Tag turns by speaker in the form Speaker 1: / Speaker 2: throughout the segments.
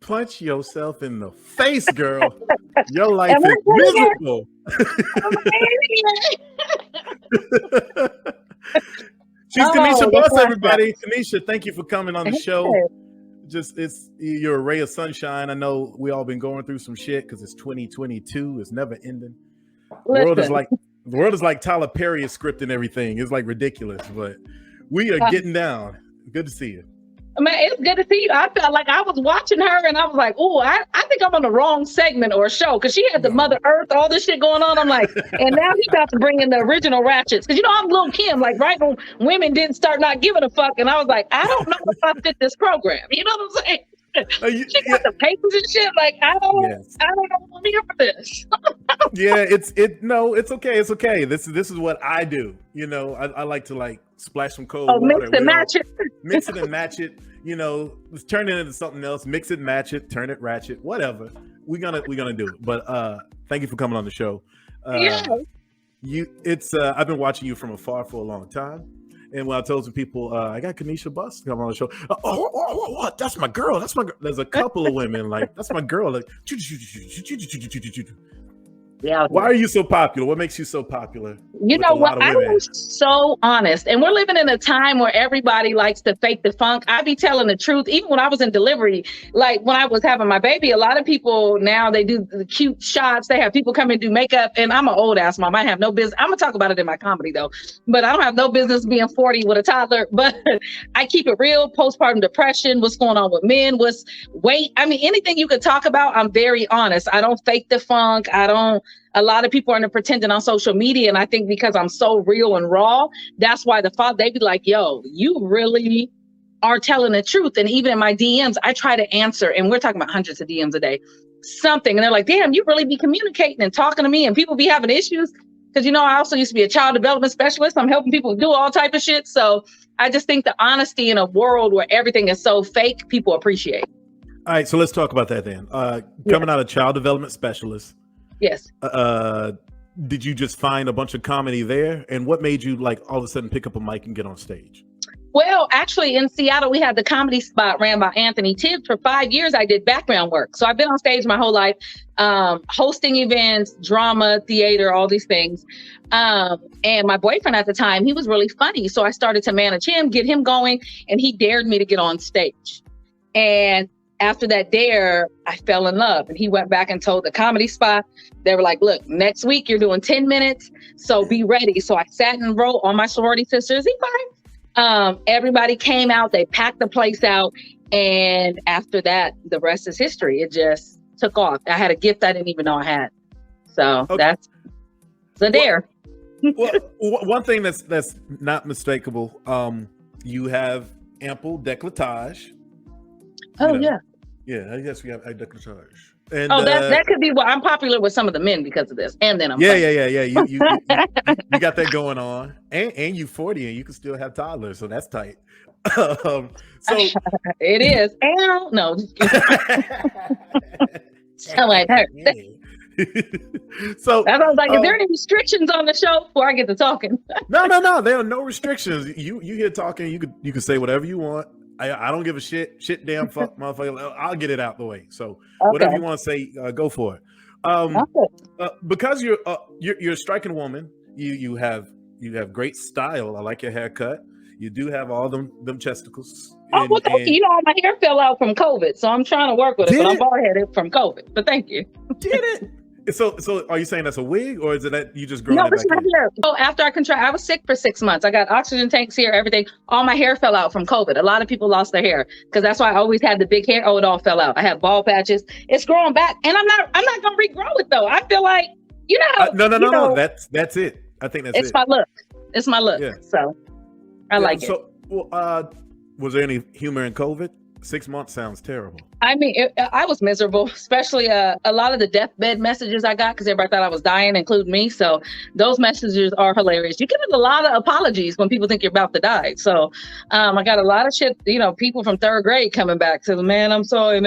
Speaker 1: Punch yourself in the face, girl. Your life is miserable. She's Kanisha Buss, everybody. Kanisha, thank you for coming on the show. You're a ray of sunshine. I know we all been going through some shit because it's 2022. It's never ending. The world is like Tyler Perry is scripting everything. It's like ridiculous, but we are getting down. Good to see you.
Speaker 2: Man, it's good to see you. I felt like I was watching her and I was like, oh, I think I'm on the wrong segment or show because she had the Mother Earth, all this shit going on. I'm like, and now he's about to bring in the original Ratchets. Because, I'm Lil' Kim, like right when women didn't start not giving a fuck. And I was like, I don't know if I fit this program. You know what I'm saying? She got the papers and shit. Like, I don't know if I'm here for this.
Speaker 1: It's okay. It's okay. This is what I do. I like to splash some cold water.
Speaker 2: Mix and match it.
Speaker 1: Mix it and match it. Let's turn it into something else. Mix it, match it, turn it, ratchet, whatever. We're gonna do it. But thank you for coming on the show. I've been watching you from afar for a long time. And when I told some people, I got Kanisha Buss to come on the show. What? That's my girl. That's my girl. There's a couple of women that's my girl.
Speaker 2: Yeah.
Speaker 1: Why are you so popular? What makes you so popular?
Speaker 2: You know what? I was so honest. And we're living in a time where everybody likes to fake the funk. I be telling the truth. Even when I was in delivery, like when I was having my baby, a lot of people now they do the cute shots. They have people come and do makeup. And I'm an old ass mom. I have no business. I'm going to talk about it in my comedy though. But I don't have no business being 40 with a toddler. But I keep it real. Postpartum depression. What's going on with men? What's weight? I mean, anything you could talk about, I'm very honest. I don't fake the funk. A lot of people are pretending on social media. And I think because I'm so real and raw, that's why they be like, yo, you really are telling the truth. And even in my DMs, I try to answer, and we're talking about hundreds of DMs a day, something. And they're like, damn, you really be communicating and talking to me. And people be having issues. Because, I also used to be a child development specialist. I'm helping people do all type of shit. So I just think the honesty in a world where everything is so fake, people appreciate.
Speaker 1: All right. So let's talk about that then. Coming out of child development specialist.
Speaker 2: Yes.
Speaker 1: Did you just find a bunch of comedy there? And what made you all of a sudden pick up a mic and get on stage?
Speaker 2: Well, actually in Seattle, we had the Comedy Spot ran by Anthony Tibbs. For 5 years, I did background work. So I've been on stage my whole life, hosting events, drama, theater, all these things. And my boyfriend at the time, he was really funny. So I started to manage him, get him going, and he dared me to get on stage. And after that dare, I fell in love. And he went back and told the Comedy Spot, they were like, look, next week you're doing 10 minutes. So be ready. So I sat and wrote all my sorority sisters. Everybody came out. They packed the place out. And after that, the rest is history. It just took off. I had a gift I didn't even know I had. So that's the dare.
Speaker 1: Well, one thing that's not mistakable, you have ample décolletage.
Speaker 2: Oh, yeah.
Speaker 1: Yeah, I guess we have a décolletage. And,
Speaker 2: that could be why I'm popular with some of the men because of this. And then I'm
Speaker 1: Yeah. You got that going on, and you 40 and you can still have toddlers, so that's tight. So
Speaker 2: it is. And no, sound like her.
Speaker 1: So
Speaker 2: I was like, is there any restrictions on the show before I get to talking?
Speaker 1: No, there are no restrictions. You here talking, you can say whatever you want. I don't give a shit, damn, fuck, motherfucker. I'll get it out the way. So whatever you want to say, go for it. Because you're a striking woman. You have great style. I like your haircut. You do have all them chesticles.
Speaker 2: Oh, well, thank you. You know, all my hair fell out from COVID, so I'm trying to work with it. But I'm bald-headed from COVID. But thank you.
Speaker 1: Did it? So are you saying that's a wig, or is it that you just growing
Speaker 2: No,
Speaker 1: it
Speaker 2: this
Speaker 1: back
Speaker 2: is my hair. So after I was sick for 6 months. I got oxygen tanks here, everything. All my hair fell out from COVID. A lot of people lost their hair because that's why I always had the big hair. Oh, it all fell out. I have bald patches. It's growing back, and I'm not gonna regrow it though. I feel like
Speaker 1: no. That's it. I think that's it.
Speaker 2: It's my look. It's my look. Yeah. So I like it.
Speaker 1: So, was there any humor in COVID? 6 months sounds terrible.
Speaker 2: I mean, I was miserable, especially a lot of the deathbed messages I got because everybody thought I was dying, including me. So those messages are hilarious. You get a lot of apologies when people think you're about to die. So I got a lot of shit, people from third grade coming back to man, I'm sorry.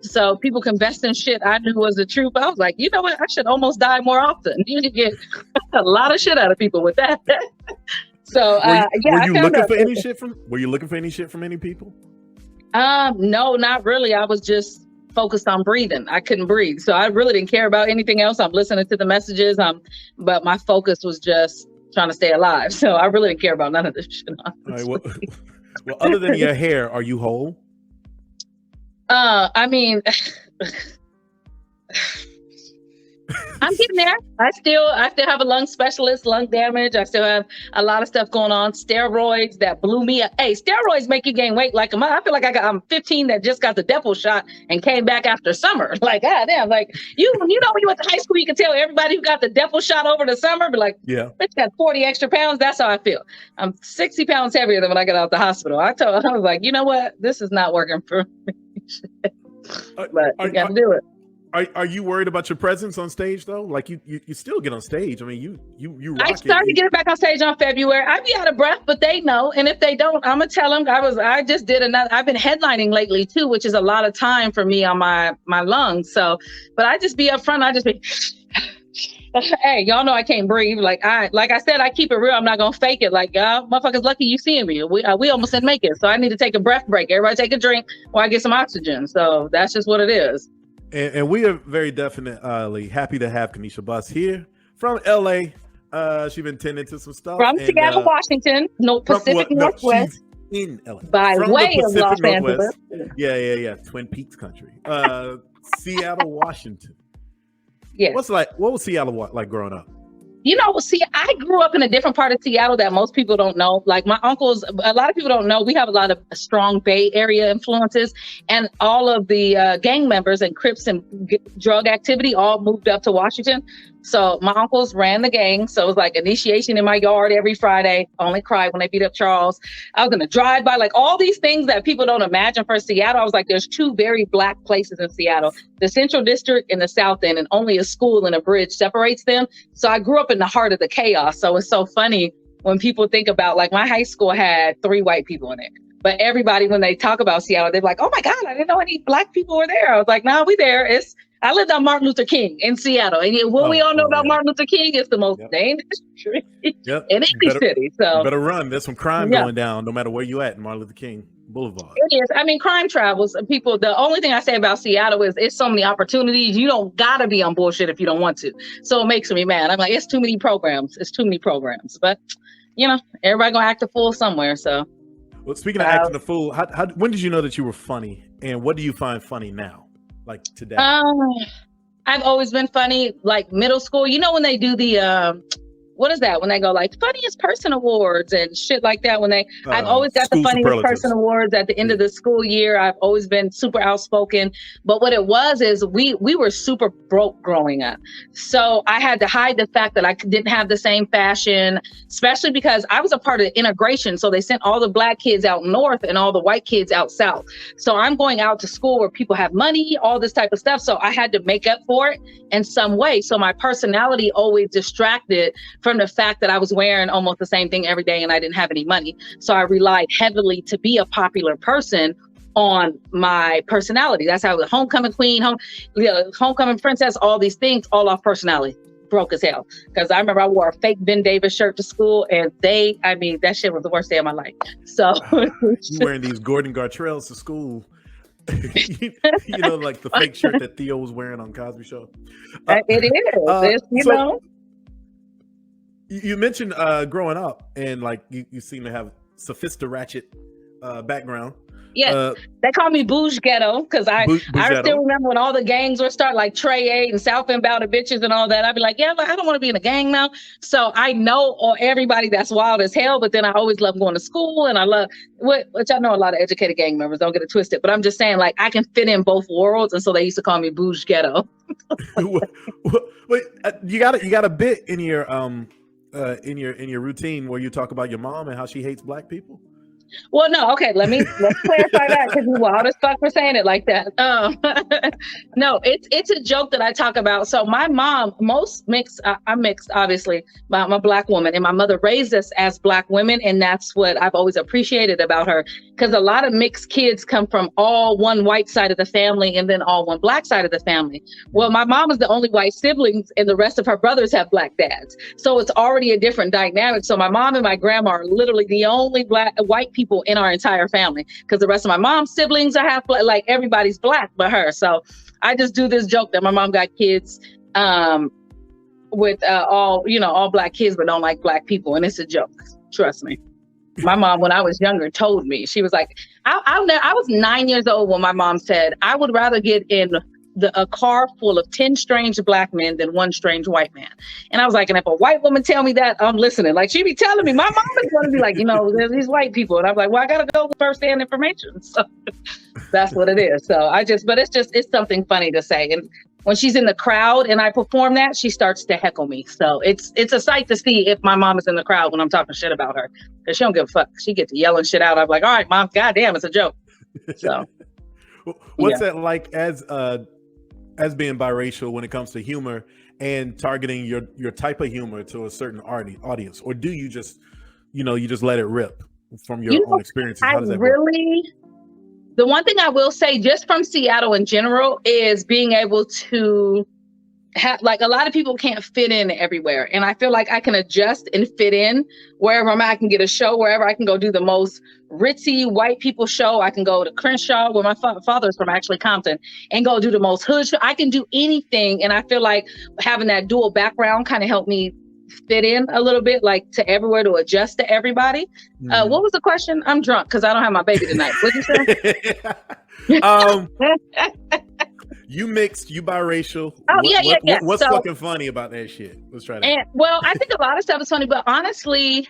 Speaker 2: So people confessing shit I knew was the truth. I was like, you know what? I should almost die more often. You can get a lot of shit out of people with that. So
Speaker 1: were you looking for any shit from any people?
Speaker 2: No, not really. I was just focused on breathing. I couldn't breathe. So I really didn't care about anything else. I'm listening to the messages. But my focus was just trying to stay alive. So I really didn't care about none of this shit.
Speaker 1: All right, well, other than your hair, are you whole?
Speaker 2: I mean, I'm getting there. I still have a lung specialist, lung damage. I still have a lot of stuff going on. Steroids that blew me up. Hey, steroids make you gain weight like a month. I feel like I'm 15 that just got the Depo shot and came back after summer. Like, goddamn, like you know, when you went to high school, you could tell everybody who got the Depo shot over the summer, but like,
Speaker 1: yeah,
Speaker 2: bitch got 40 extra pounds. That's how I feel. I'm 60 pounds heavier than when I got out of the hospital. I was like, you know what? This is not working for me. But you got to do it.
Speaker 1: Are you worried about your presence on stage though? Like you still get on stage. I mean, you rock
Speaker 2: I started getting back on stage on February. I'd be out of breath, but they know. And if they don't, I'm gonna tell them. I've been headlining lately too, which is a lot of time for me on my lungs. So, but I just be up front. I just be, hey, y'all know I can't breathe. Like I said, I keep it real. I'm not gonna fake it. Like y'all motherfuckers lucky you seeing me. We almost didn't make it. So I need to take a breath break. Everybody take a drink while I get some oxygen. So that's just what it is.
Speaker 1: And we are very definitely happy to have Kanisha Buss here from LA. She's been tending to some stuff.
Speaker 2: From Seattle, Washington, Pacific Northwest.
Speaker 1: In LA.
Speaker 2: By way of Los Angeles.
Speaker 1: Yeah. Twin Peaks country. Seattle, Washington.
Speaker 2: Yeah.
Speaker 1: What was Seattle like growing up?
Speaker 2: I grew up in a different part of Seattle that most people don't know. Like my uncles, a lot of people don't know, we have a lot of strong Bay Area influences, and all of the gang members and Crips and drug activity all moved up to Washington. So my uncles ran the gang. So it was like initiation in my yard every Friday. Only cried when they beat up Charles. I was going to drive by, like all these things that people don't imagine for Seattle. I was like, there's two very Black places in Seattle, the Central District and the South End, and only a school and a bridge separates them. So I grew up in the heart of the chaos. So it's so funny when people think about, like, my high school had 3 white people in it. But everybody, when they talk about Seattle, they're like, oh my God, I didn't know any Black people were there. I was like, nah, we there. I lived on Martin Luther King in Seattle. And we all know about Martin Luther King, it's the most dangerous street in any city. So
Speaker 1: you better run. There's some crime going down no matter where you at in Martin Luther King Boulevard.
Speaker 2: It is. I mean, crime travels. People, the only thing I say about Seattle is it's so many opportunities. You don't gotta be on bullshit if you don't want to. So it makes me mad. I'm like, it's too many programs. But everybody gonna act a fool somewhere. So
Speaker 1: well, speaking of acting a fool, when did you know that you were funny, and what do you find funny now? Like today?
Speaker 2: I've always been funny, like middle school. When they do the what is that? When they go like funniest person awards and shit like that. I've always got the funniest person awards at the end of the school year. I've always been super outspoken. But what it was is we were super broke growing up. So I had to hide the fact that I didn't have the same fashion, especially because I was a part of the integration. So they sent all the Black kids out north and all the white kids out south. So I'm going out to school where people have money, all this type of stuff. So I had to make up for it in some way. So my personality always distracted from the fact that I was wearing almost the same thing every day and I didn't have any money. So I relied heavily to be a popular person on my personality. That's how the homecoming queen, homecoming princess, all these things, all off personality. Broke as hell. Because I remember I wore a fake Ben Davis shirt to school, and that shit was the worst day of my life. So
Speaker 1: you wearing these Gordon Gartrells to school. Like the fake shirt that Theo was wearing on Cosby Show.
Speaker 2: It is.
Speaker 1: You mentioned growing up, and like you seem to have sophista ratchet background.
Speaker 2: Yes, they call me Bouge Ghetto because I still remember when all the gangs were start like Trey 8 and South End Bound Bitches and all that. I'd be like, yeah, I don't want to be in a gang now. So I know everybody that's wild as hell, but then I always love going to school and I love which I know a lot of educated gang members, don't get it twisted, but I'm just saying like I can fit in both worlds, and so they used to call me Bouge Ghetto.
Speaker 1: Wait, you got a bit in your routine where you talk about your mom and how she hates black people.
Speaker 2: Well, no, okay, let's clarify that because you wild as fuck for saying it like that. No, it's a joke that I talk about. So my mom, I'm mixed, obviously, I'm a black woman, and my mother raised us as black women, and that's what I've always appreciated about her, because a lot of mixed kids come from all one white side of the family and then all one black side of the family. Well, my mom is the only white siblings, and the rest of her brothers have black dads. So it's already a different dynamic. So my mom and my grandma are literally the only white people in our entire family, because the rest of my mom's siblings are half black, like everybody's black but her. So I just do this joke that my mom got kids with all black kids but don't like black people, and it's a joke, trust me. My mom, when I was younger, told me, she was like, I was 9 years old when my mom said, I would rather get in a car full of 10 strange black men than one strange white man. And I was like, and if a white woman tell me that, I'm listening. Like, she be telling me, my mom is going to be like, there's these white people. And I'm like, well, I got to go with firsthand information. So that's what it is. So it's something funny to say. And when she's in the crowd and I perform that, she starts to heckle me. So it's a sight to see if my mom is in the crowd when I'm talking shit about her, because she don't give a fuck. She gets to yelling shit out. I'm like, all right, mom, goddamn, it's a joke. So
Speaker 1: what's that like as being biracial when it comes to humor and targeting your type of humor to a certain audience? Or do you just, you just let it rip from your own experiences? How does that work?
Speaker 2: The one thing I will say just from Seattle in general is being able to have, like, a lot of people can't fit in everywhere. And I feel like I can adjust and fit in wherever I'm at. I can get a show wherever. I can go do the most ritzy white people show. I can go to Crenshaw, where my father's from, actually Compton, and go do the most hood show. I can do anything. And I feel like having that dual background kind of helped me fit in a little bit, like, to everywhere, to adjust to everybody. What was the question? I'm drunk because I don't have my baby tonight. What'd you say?
Speaker 1: You mixed, you biracial.
Speaker 2: Oh, yeah.
Speaker 1: What's fucking funny about that shit? Let's try that.
Speaker 2: Well, I think a lot of stuff is funny, but honestly,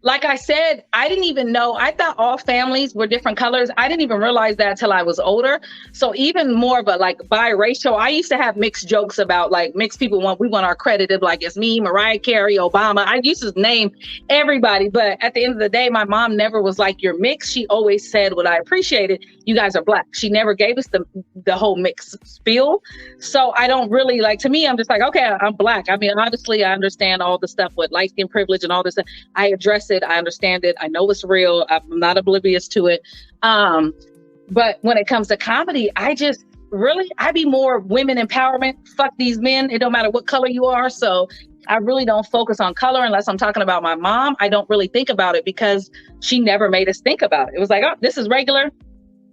Speaker 2: like I said, I didn't even know. I thought all families were different colors. I didn't even realize that till I was older. So even more of a like biracial, I used to have mixed jokes about like mixed people we want our credited, like it's me, Mariah Carey, Obama. I used to name everybody, but at the end of the day, my mom never was like, you're mixed. She always said what I appreciated. You guys are black. She never gave us the whole mix spiel. So I don't really like, to me, I'm just like, okay, I'm black. I mean, obviously I understand all the stuff with light skin privilege and all this stuff. I address it. I understand it. I know it's real. I'm not oblivious to it. But when it comes to comedy, I be more women empowerment. Fuck these men. It don't matter what color you are. So I really don't focus on color unless I'm talking about my mom. I don't really think about it because she never made us think about it. It was like, oh, this is regular.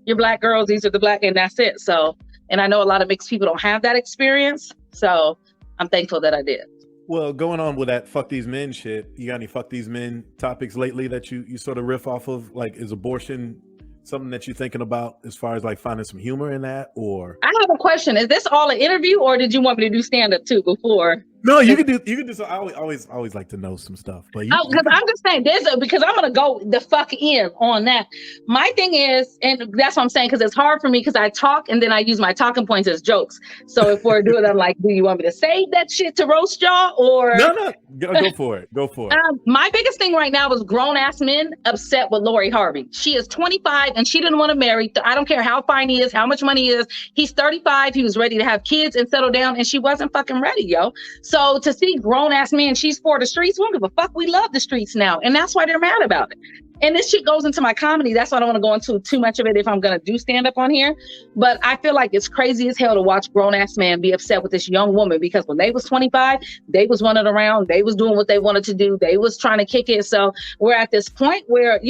Speaker 2: You're black girls. These are the black, and that's it. So, and I know a lot of mixed people don't have that experience. So I'm thankful that I did.
Speaker 1: Well, going on with that fuck these men shit, you got any fuck these men topics lately that you sort of riff off of? Like, is abortion something that you're thinking about as far as like finding some humor in that? Or
Speaker 2: I have a question. Is this all an interview, or did you want me to do stand-up too before?
Speaker 1: No, you could do so. I always like to know some stuff. But
Speaker 2: because I'm just saying because I'm gonna go the fuck in on that. My thing is, and that's what I'm saying, because it's hard for me because I talk and then I use my talking points as jokes. So if we're doing, I'm like, do you want me to say that shit to roast y'all, or
Speaker 1: no? Go for it. Go for it.
Speaker 2: My biggest thing right now is grown ass men upset with Lori Harvey. She is 25 and she didn't want to marry. I don't care how fine he is, how much money he is. He's 35. He was ready to have kids and settle down, and she wasn't fucking ready, yo. So to see grown ass men, she's for the streets. We don't give a fuck. We love the streets now, and that's why they're mad about it. And this shit goes into my comedy. That's why I don't want to go into too much of it if I'm gonna do stand up on here. But I feel like it's crazy as hell to watch grown ass men be upset with this young woman, because when they was 25, they was running around, they was doing what they wanted to do, they was trying to kick it. So we're at this point where,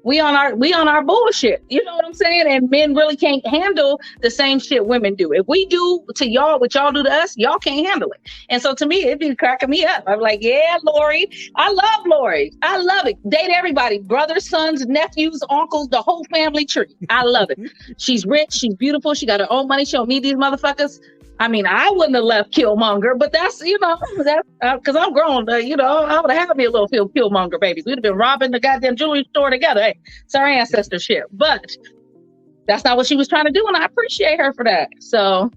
Speaker 2: We on our bullshit. You know what I'm saying? And men really can't handle the same shit women do. If we do to y'all what y'all do to us, y'all can't handle it. And so to me, it'd be cracking me up. I'm like, yeah, Lori. I love Lori. I love it. Date everybody. Brothers, sons, nephews, uncles, the whole family tree. I love it. She's rich. She's beautiful. She got her own money. She don't need these motherfuckers. I mean, I wouldn't have left Killmonger, but that's, that's because I'm grown. I would have had me a little Killmonger babies. We'd have been robbing the goddamn jewelry store together. Hey, it's our ancestor shit. But that's not what she was trying to do, and I appreciate her for that. So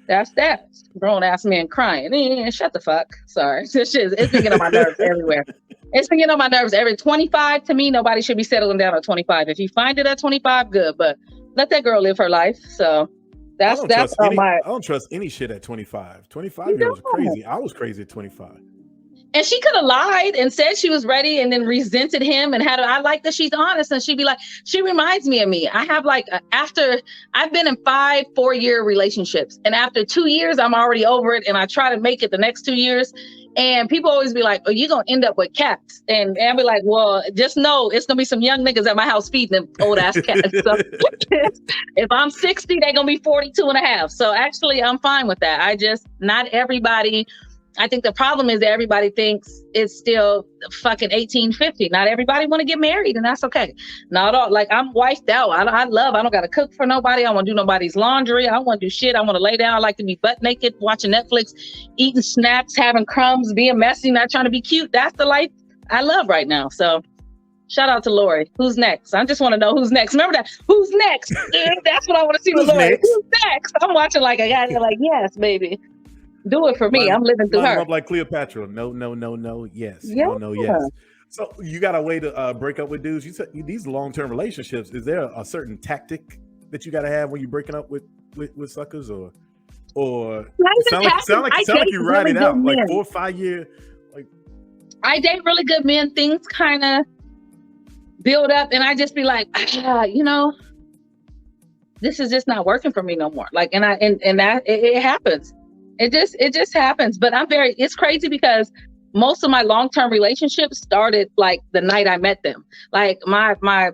Speaker 2: that's that. Grown ass man crying. Shut the fuck. Sorry. It's been getting on my nerves everywhere. It's been getting on my nerves every 25. To me, nobody should be settling down at 25. If you find it at 25, good. But let that girl live her life. So. I
Speaker 1: don't trust any shit at 25. 25-year-olds are crazy. I was crazy at 25.
Speaker 2: And she could have lied and said she was ready and then resented him and I like that she's honest, and she'd be like, she reminds me of me. I have after I've been in 5 4-year relationships, and after 2 years, I'm already over it. And I try to make it the next 2 years. And people always be like, oh, you're going to end up with cats. And I'll be like, well, just know it's going to be some young niggas at my house feeding them old ass cats. So if I'm 60, they're going to be 42 and a half. So actually, I'm fine with that. Not everybody. I think the problem is that everybody thinks it's still fucking 1850. Not everybody want to get married, and that's okay. Not all. Like, I'm wifed out. I don't got to cook for nobody. I don't want to do nobody's laundry. I don't want to do shit. I want to lay down. I like to be butt naked, watching Netflix, eating snacks, having crumbs, being messy, not trying to be cute. That's the life I love right now. So shout out to Lori. Who's next? I just want to know who's next. Remember that? Who's next? That's what I want to see with Lori. Who's next? I'm watching like a guy like, yes, baby. Do it for me. I'm living through her.
Speaker 1: Up like Cleopatra. No, yes. Yeah. No, yes. So you got a way to break up with dudes. You said these long-term relationships. Is there a certain tactic that you got to have when you're breaking up with suckers, or sound like you ride it out like 4 or 5 year? Like,
Speaker 2: I date really good men. Things kind of build up, and I just be like, this is just not working for me no more. Like, and that it happens. It just happens. But it's crazy because most of my long-term relationships started like the night I met them. Like my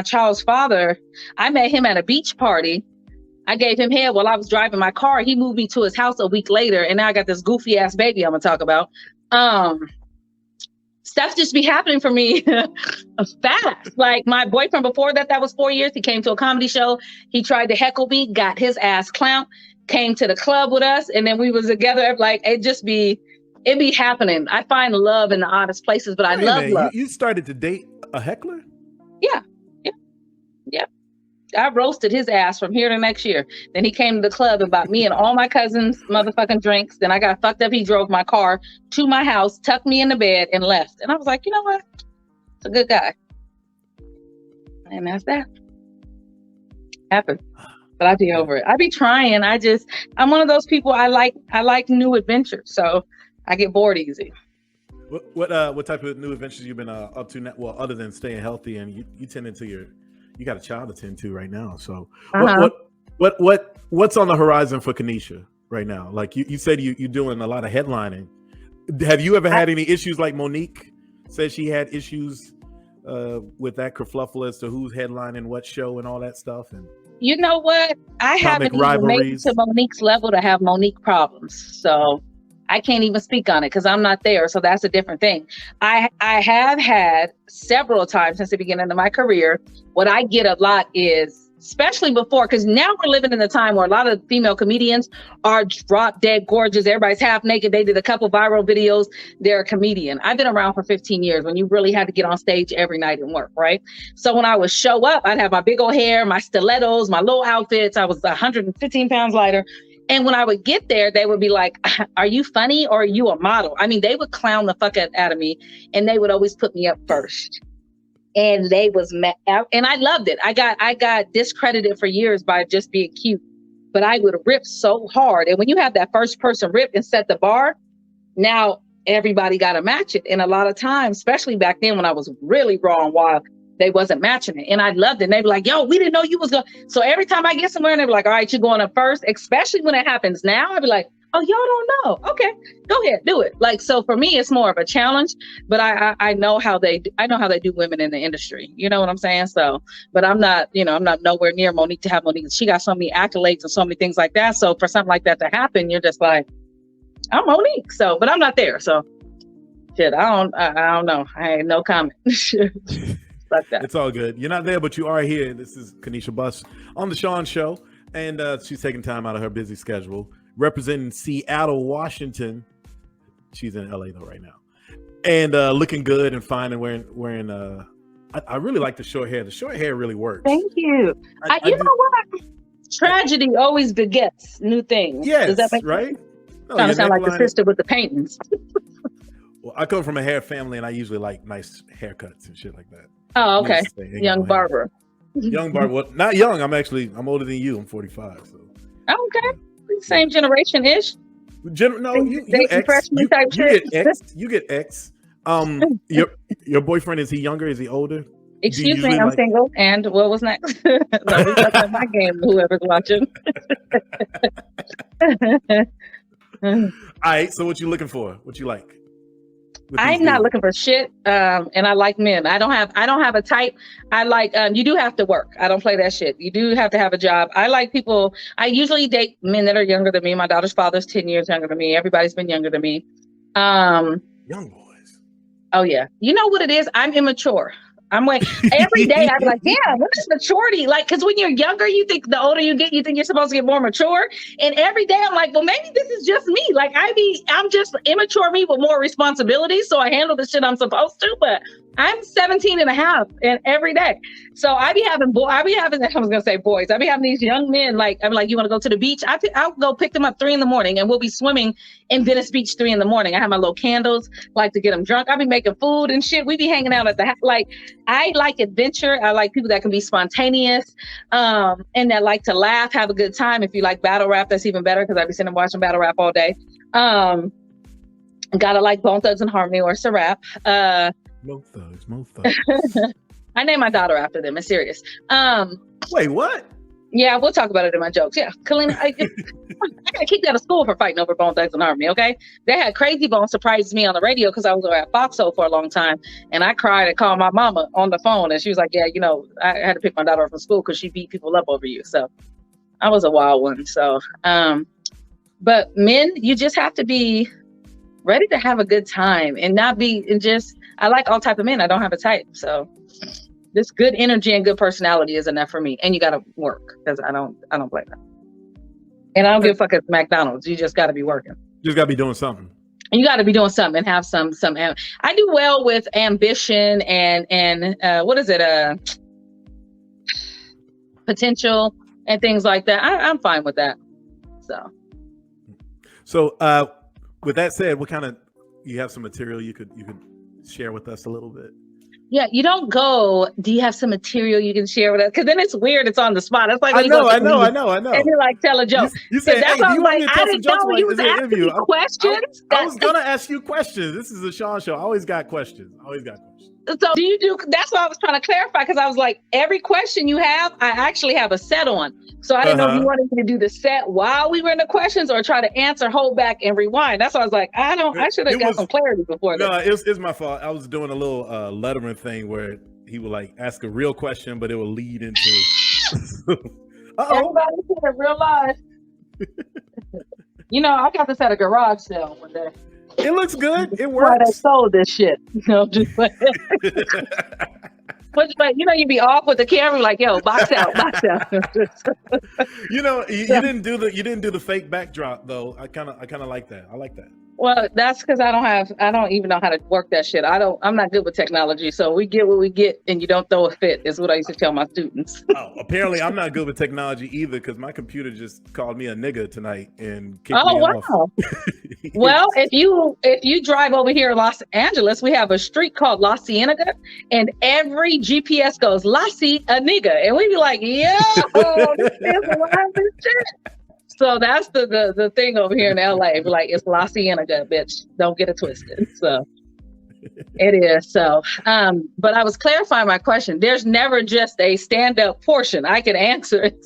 Speaker 2: child's father, I met him at a beach party. I gave him head while I was driving my car. He moved me to his house a week later, and now I got this goofy ass baby I'm gonna talk about. Stuff just be happening for me fast. Like my boyfriend before that was 4 years. He came to a comedy show. He tried to heckle me, got his ass clowned, came to the club with us, and then we was together. Like it be happening. I find love in the oddest places, but I love love.
Speaker 1: You started to date a heckler?
Speaker 2: Yeah. I roasted his ass from here to next year. Then he came to the club and bought me and all my cousins motherfucking drinks. Then I got fucked up. He drove my car to my house, tucked me in the bed, and left. And I was like, you know what? It's a good guy. And that's that. Happened. But I'd be over it. I be trying. I'm one of those people. I like new adventures. So I get bored easy.
Speaker 1: What type of new adventures you've been up to now? Well, other than staying healthy, and you tend into you got a child to tend to right now. So what's on the horizon for Kanisha right now? Like you said, you're doing a lot of headlining. Have you ever had any issues like Monique said she had issues with that kerfluffle as to who's headlining what show and all that stuff? And
Speaker 2: you know what? I haven't even made it to Monique's level to have Monique problems. So I can't even speak on it because I'm not there. So that's a different thing. I have had several times since the beginning of my career. What I get a lot is, especially before, because now we're living in a time where a lot of female comedians are drop dead gorgeous. Everybody's half naked. They did a couple viral videos. They're a comedian. I've been around for 15 years when you really had to get on stage every night and work, right? So when I would show up, I'd have my big old hair, my stilettos, my little outfits. I was 115 pounds lighter. And when I would get there, they would be like, are you funny or are you a model? I mean, they would clown the fuck out of me, and they would always put me up first. And they was mad, and I loved it. I got discredited for years by just being cute, but I would rip so hard. And when you have that first person rip and set the bar, now everybody got to match it. And a lot of times, especially back then when I was really raw and wild, they wasn't matching it. And I loved it. And they'd be like, yo, we didn't know you was going. So every time I get somewhere and they're like, all right, you're going up first, especially when it happens now, I'd be like, Oh, y'all don't know? Okay, go ahead, do it. Like, so for me, it's more of a challenge, but I know how they do women in the industry. You know what I'm saying? So, but I'm not nowhere near Monique to have Monique. She got so many accolades and so many things like that. So for something like that to happen, you're just like, I'm Monique. So, but I'm not there. So, shit, I don't know. I ain't no comment. Like that.
Speaker 1: It's all good. You're not there, but you are here. This is Kanisha Buss on the Shawn Show, and she's taking time out of her busy schedule, representing Seattle, Washington. She's in LA though right now, and looking good and fine, and wearing. I really like the short hair. The short hair really works.
Speaker 2: Thank you. You know what? Tragedy always begets new things.
Speaker 1: Yes,
Speaker 2: does that make
Speaker 1: right?
Speaker 2: No, kind of sound like the sister with the paintings.
Speaker 1: Well, I come from a hair family, and I usually like nice haircuts and shit like that.
Speaker 2: Oh, okay. Young barber.
Speaker 1: Young barber. Well, not young. I'm older than you. I'm 45. So.
Speaker 2: Okay. Same generation-ish.
Speaker 1: No, you X. You get X. You get X. Your boyfriend, is he younger? Is he older?
Speaker 2: Excuse me, I'm single. And what was next? No, we got my game. Whoever's watching.
Speaker 1: All right. So, what you looking for? What you like?
Speaker 2: I'm not looking for shit, and I like men. I don't have a type. I like you do have to work. I don't play that shit. You do have to have a job. I like people. I usually date men that are younger than me. My daughter's father's 10 years younger than me. Everybody's been younger than me.
Speaker 1: Young boys.
Speaker 2: Oh yeah. You know what it is? I'm immature. I'm like every day I'm like, yeah, what is maturity? Like, because when you're younger, you think the older you get, you think you're supposed to get more mature. And every day I'm like, well, maybe this is just me. Like I'm just immature me with more responsibilities. So I handle the shit I'm supposed to, but I'm 17 and a half and every day. So I was gonna say boys. I be having these young men, like, I'm like, you want to go to the beach? I'll go pick them up 3 a.m. and we'll be swimming in Venice Beach 3 a.m. I have my little candles, like to get them drunk. I'll be making food and shit. We be hanging out at the house. Like, I like adventure. I like people that can be spontaneous, and that like to laugh, have a good time. If you like battle rap, that's even better because I be sitting and watching battle rap all day. Gotta like Bone Thugs and Harmony or Sarap.
Speaker 1: Mo thugs.
Speaker 2: I named my daughter after them. It's serious.
Speaker 1: Wait, what?
Speaker 2: Yeah, we'll talk about it in my jokes. Yeah, Kalina, I got kicked out of school for fighting over Bone Thugs and Harmony. Okay, they had Crazy Bone surprise me on the radio because I was at Foxhole for a long time, and I cried and called my mama on the phone, and she was like, "Yeah, I had to pick my daughter up from school because she beat people up over you." So I was a wild one. So, but men, you just have to be ready to have a good time and not be and just. I like all type of men. I don't have a type. So this good energy and good personality is enough for me. And you got to work because I don't play that. And I don't give a fuck at McDonald's. You just got to be working.
Speaker 1: Just got to be doing something.
Speaker 2: And you got to be doing something and have some. I do well with ambition and what is it? Potential and things like that. I'm fine with that.
Speaker 1: So with that said, what kind of, you have some material you could share with us a little bit?
Speaker 2: Yeah, you don't go, do you have some material you can share with us? Because then it's weird, it's on the spot. It's like
Speaker 1: I know.
Speaker 2: And you like tell a joke.
Speaker 1: You say,
Speaker 2: that's
Speaker 1: hey, do you want me to tell
Speaker 2: I
Speaker 1: some
Speaker 2: didn't know
Speaker 1: jokes?
Speaker 2: you was asking me questions.
Speaker 1: I was gonna ask you questions. This is a Shawn Show. I always got questions.
Speaker 2: So do you do, that's what I was trying to clarify, because I was like, every question you have, I actually have a set on. So I didn't know if you wanted me to do the set while we were in the questions or try to answer, hold back and rewind. That's why I was like, I should have got some clarity before that.
Speaker 1: No, it's my fault. I was doing a little Letterman thing where he would like ask a real question, but it would lead into
Speaker 2: Everybody see it real life. I got this at a garage sale one day.
Speaker 1: It looks good. It works.
Speaker 2: Why they sold this shit? Just like, but you be off with the camera, like, yo, box out.
Speaker 1: You didn't do the fake backdrop though. I kind of like that. I like that.
Speaker 2: Well, that's because I don't even know how to work that shit. I'm not good with technology. So we get what we get and you don't throw a fit is what I used to tell my students.
Speaker 1: Oh, apparently I'm not good with technology either because my computer just called me a nigga tonight and kicked me off.
Speaker 2: Wow. Well, if you drive over here in Los Angeles, we have a street called La Cienega and every GPS goes La Cienega. And we be like, yo, this is wild as shit. So that's the thing over here in LA. We're like, it's La Cienega, bitch. Don't get it twisted. So it is. So, but I was clarifying my question. There's never just a stand-up portion. I can answer it.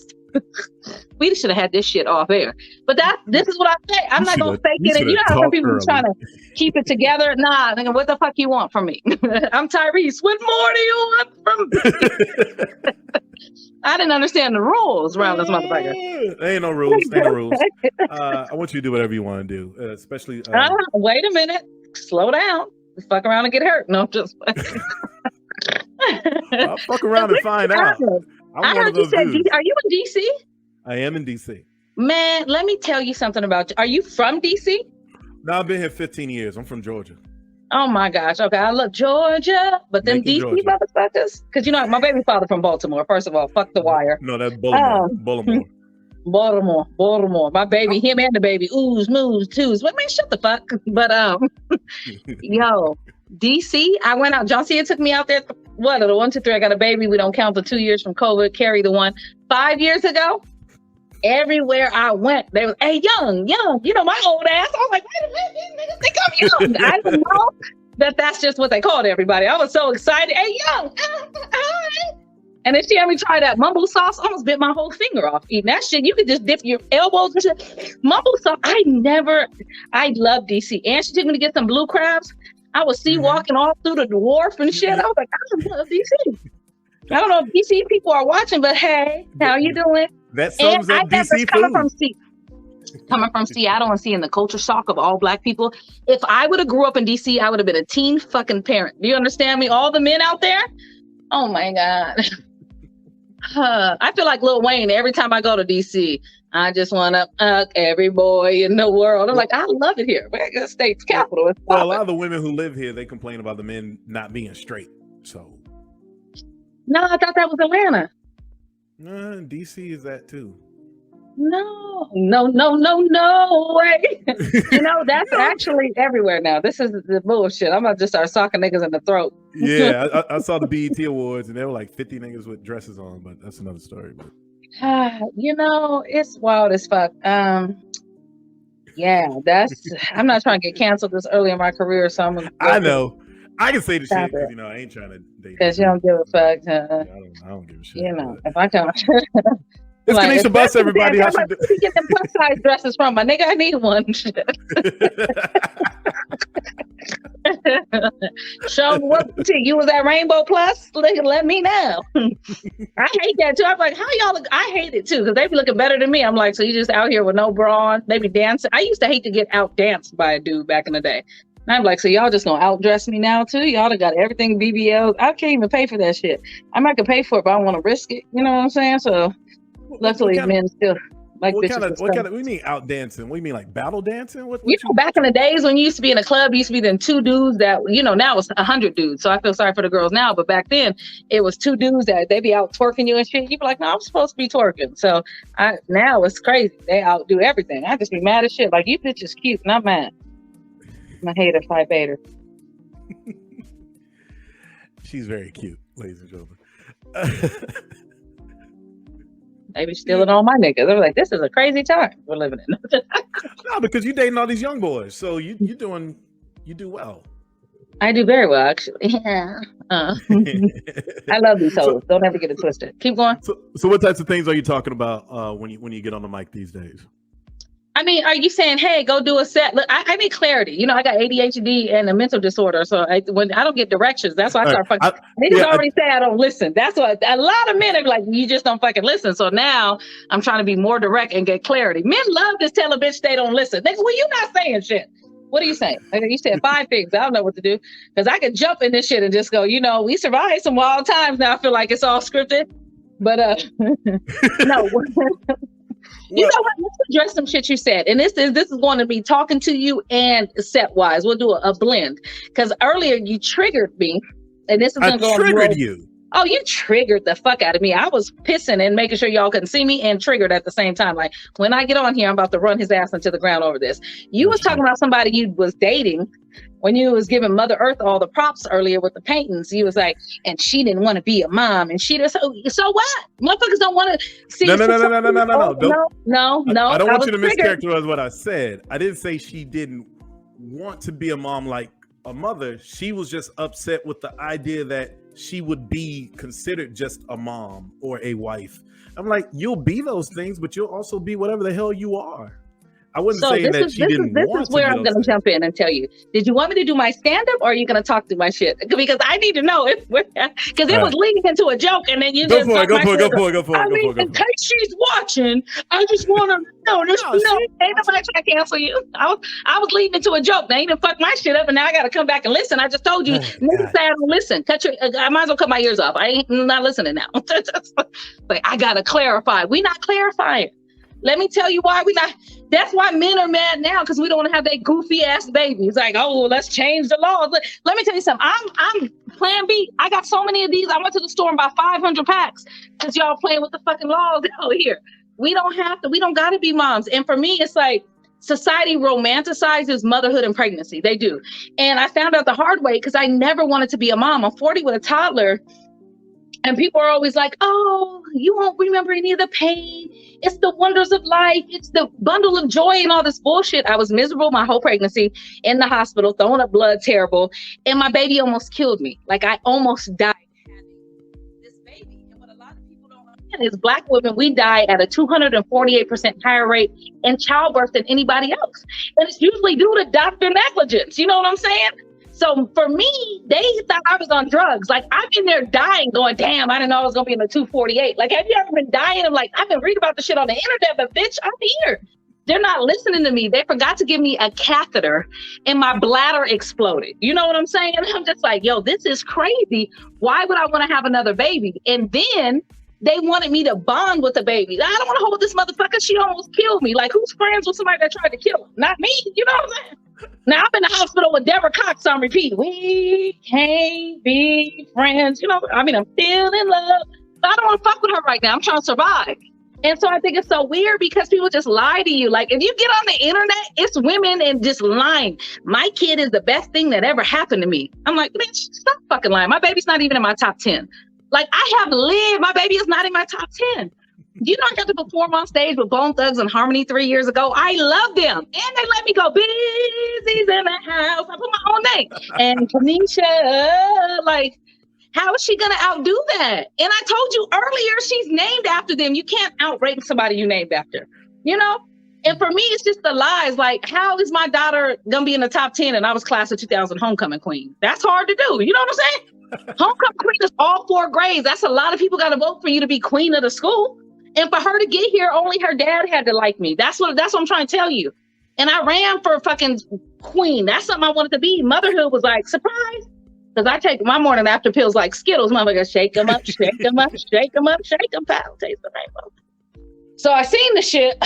Speaker 2: We should have had this shit off air. But this is what I say. I'm not gonna fake it. And you know how some people trying to keep it together. Nah, nigga, what the fuck you want from me? I'm Tyrese. What more do you want from me? I didn't understand the rules around this motherfucker.
Speaker 1: There ain't no rules. There ain't no rules. I want you to do whatever you want to do, especially.
Speaker 2: Wait a minute. Slow down. Fuck around and get hurt. No, just.
Speaker 1: I'll fuck around and find out.
Speaker 2: I heard you said, are you in DC?
Speaker 1: I am in DC.
Speaker 2: Man, let me tell you something about you. Are you from DC?
Speaker 1: No, I've been here 15 years. I'm from Georgia.
Speaker 2: Oh my gosh. Okay, I love Georgia, but them DC motherfuckers. Because you know my baby father from Baltimore. First of all, fuck the wire.
Speaker 1: No, that's Baltimore.
Speaker 2: Baltimore. My baby, him and the baby, oohs, moves, twos. Well, man, shut the fuck. But yo, DC. I went out. John Cena took me out there. What? The 1, 2, 3. I got a baby. We don't count the 2 years from COVID. Carry the one. 5 years ago. Everywhere I went, they was, hey, young, you know, my old ass. I was like, wait a minute, niggas think I'm young. I didn't know that's just what they called everybody. I was so excited. Hey, young. And then she had me try that mumble sauce. I almost bit my whole finger off eating that shit. You could just dip your elbows and shit. Mumble sauce. I love DC. And she took me to get some blue crabs. I was walking all through the wharf and shit. I was like, I love DC. I don't know if DC people are watching, but hey, how you doing?
Speaker 1: That sums up DC food.
Speaker 2: Coming from Seattle and seeing the culture shock of all Black people. If I would have grew up in DC, I would have been a teen fucking parent. Do you understand me? All the men out there? Oh my God. I feel like Lil Wayne every time I go to DC. I just want to hug every boy in the world. I'm like, I love it here. We're the state's capital.
Speaker 1: Well, a lot of the women who live here, they complain about the men not being straight. So.
Speaker 2: No, I thought that was Atlanta.
Speaker 1: DC is that too.
Speaker 2: No way. You know, that's actually everywhere now. This is the bullshit. I'm about to just start socking niggas in the throat.
Speaker 1: Yeah, I saw the BET Awards and there were like 50 niggas with dresses on, but that's another story. But
Speaker 2: you know, it's wild as fuck. Yeah, I'm not trying to get canceled this early in my career, so
Speaker 1: I know. I can say the shit because, you know, I ain't trying to date.
Speaker 2: Because you don't give a fuck.
Speaker 1: I don't give a shit.
Speaker 2: You know, if I come.
Speaker 1: It's like, Kanisha Buss, everybody.
Speaker 2: Where you get them plus size dresses from? My nigga, I need one. Show me what you was at Rainbow Plus. Let me know. I hate that too. I'm like, how y'all look? I hate it too because they be looking better than me. I'm like, so you just out here with no bra on? They be dancing. I used to hate to get out danced by a dude back in the day. And I'm like, so y'all just gonna outdress me now too? Y'all done got everything BBLs. I can't even pay for that shit. I might could pay for it, but I don't want to risk it. You know what I'm saying? So luckily men still like
Speaker 1: what
Speaker 2: bitches.
Speaker 1: What kind of? We mean out dancing? What do you mean, like battle dancing? What
Speaker 2: you know, back in the days when you used to be in a club, used to be then two dudes that, you know, now it's 100 dudes. So I feel sorry for the girls now, but back then it was two dudes that they be out twerking you and shit. You be like, no, I'm supposed to be twerking. So now it's crazy. They outdo everything. I just be mad as shit. Like, you bitch is cute and I'm mad. I'm a hater, type hater.
Speaker 1: She's very cute, ladies and gentlemen.
Speaker 2: They be stealing all my niggas. They're like, this is a crazy time we're living in.
Speaker 1: No, because you dating all these young boys, so you do well.
Speaker 2: I do very well, actually. Yeah. I love these hoes. Don't ever get it twisted. Keep going.
Speaker 1: So what types of things are you talking about when you get on the mic these days?
Speaker 2: I mean, are you saying, hey, go do a set? Look, I need clarity. You know, I got ADHD and a mental disorder. So when I don't get directions, that's why I start fucking. Niggas already say I don't listen. That's why a lot of men are like, you just don't fucking listen. So now I'm trying to be more direct and get clarity. Men love to tell a bitch they don't listen. Nigga, well, you not saying shit. What are you saying? You said 5 things. I don't know what to do. Because I could jump in this shit and just go, you know, we survived some wild times. Now I feel like it's all scripted. But no. You know what? Let's address some shit you said. And this is going to be talking to you and set wise. We'll do a blend. Because earlier you triggered me. And this is going to go on.
Speaker 1: Triggered you.
Speaker 2: Oh, you triggered the fuck out of me. I was pissing and making sure y'all couldn't see me and triggered at the same time. Like, when I get on here, I'm about to run his ass into the ground over this. You was talking about somebody you was dating when you was giving Mother Earth all the props earlier with the paintings. You was like, and she didn't want to be a mom. And she just, so what? Motherfuckers don't want to see.
Speaker 1: No.
Speaker 2: No.
Speaker 1: I don't want you to mischaracterize what I said. I didn't say she didn't want to be a mom like a mother. She was just upset with the idea that she would be considered just a mom or a wife. I'm like, you'll be those things, but you'll also be whatever the hell you are. I wasn't saying that she didn't want to. This is where I'm
Speaker 2: going to jump in and tell you. Did you want me to do my stand-up, or are you going to talk through my shit? Because I need to know if because it was leading into a joke, and then you
Speaker 1: go
Speaker 2: just
Speaker 1: for it.
Speaker 2: I mean, in case she's watching, I just want to know. Ain't nobody trying to cancel you. I was leading into a joke. They didn't fuck my shit up, and now I got to come back and listen. I just told you, niggas say I don't listen. I might as well cut my ears off. I ain't not listening now. But I got to clarify. We not clarifying. Let me tell you why we not. That's why men are mad now, because we don't want to have that goofy ass baby. It's like, oh, let's change the laws. Let me tell you something. I'm Plan B. I got so many of these. I went to the store and bought 500 packs because y'all playing with the fucking laws out here. We don't have to. We don't got to be moms. And for me, it's like society romanticizes motherhood and pregnancy. They do. And I found out the hard way because I never wanted to be a mom. I'm 40 with a toddler. And people are always like, oh, you won't remember any of the pain. It's the wonders of life. It's the bundle of joy and all this bullshit. I was miserable my whole pregnancy in the hospital, throwing up blood, terrible. And my baby almost killed me. Like, I almost died having this baby. And what a lot of people don't understand is Black women, we die at a 248% higher rate in childbirth than anybody else. And it's usually due to doctor negligence. You know what I'm saying? So for me, they thought I was on drugs. Like, I've been there dying going, damn, I didn't know I was going to be in the 248. Like, have you ever been dying? I'm like, I've been reading about the shit on the internet, but bitch, I'm here. They're not listening to me. They forgot to give me a catheter and my bladder exploded. You know what I'm saying? And I'm just like, yo, this is crazy. Why would I want to have another baby? And then they wanted me to bond with the baby. I don't want to hold this motherfucker. She almost killed me. Like, who's friends with somebody that tried to kill him? Not me. You know what I'm saying? Now I'm in the hospital with Deborah Cox on repeat. We can't be friends. You know, I mean, I'm still in love. But I don't want to fuck with her right now. I'm trying to survive. And so I think it's so weird because people just lie to you. Like, if you get on the internet, it's women and just lying. My kid is the best thing that ever happened to me. I'm like, bitch, stop fucking lying. My baby's not even in my top 10. Like, I have lived. My baby is not in my top 10. You know, I got to perform on stage with Bone Thugs and Harmony 3 years ago. I love them. And they let me go, Busy's in the house. I put my own name. And Kanisha, like, how is she going to outdo that? And I told you earlier, she's named after them. You can't outrank somebody you named after, you know? And for me, it's just the lies. Like, how is my daughter going to be in the top 10 and I was class of 2000 homecoming queen? That's hard to do. You know what I'm saying? Homecoming queen is all 4 grades. That's a lot of people got to vote for you to be queen of the school. And for her to get here, only her dad had to like me. That's what I'm trying to tell you. And I ran for fucking queen. That's something I wanted to be. Motherhood was like, surprise. Because I take my morning after pills like Skittles. Motherfucker, shake them up, shake them up, shake them up, shake them, pal. Taste the rainbow. So I seen the shit.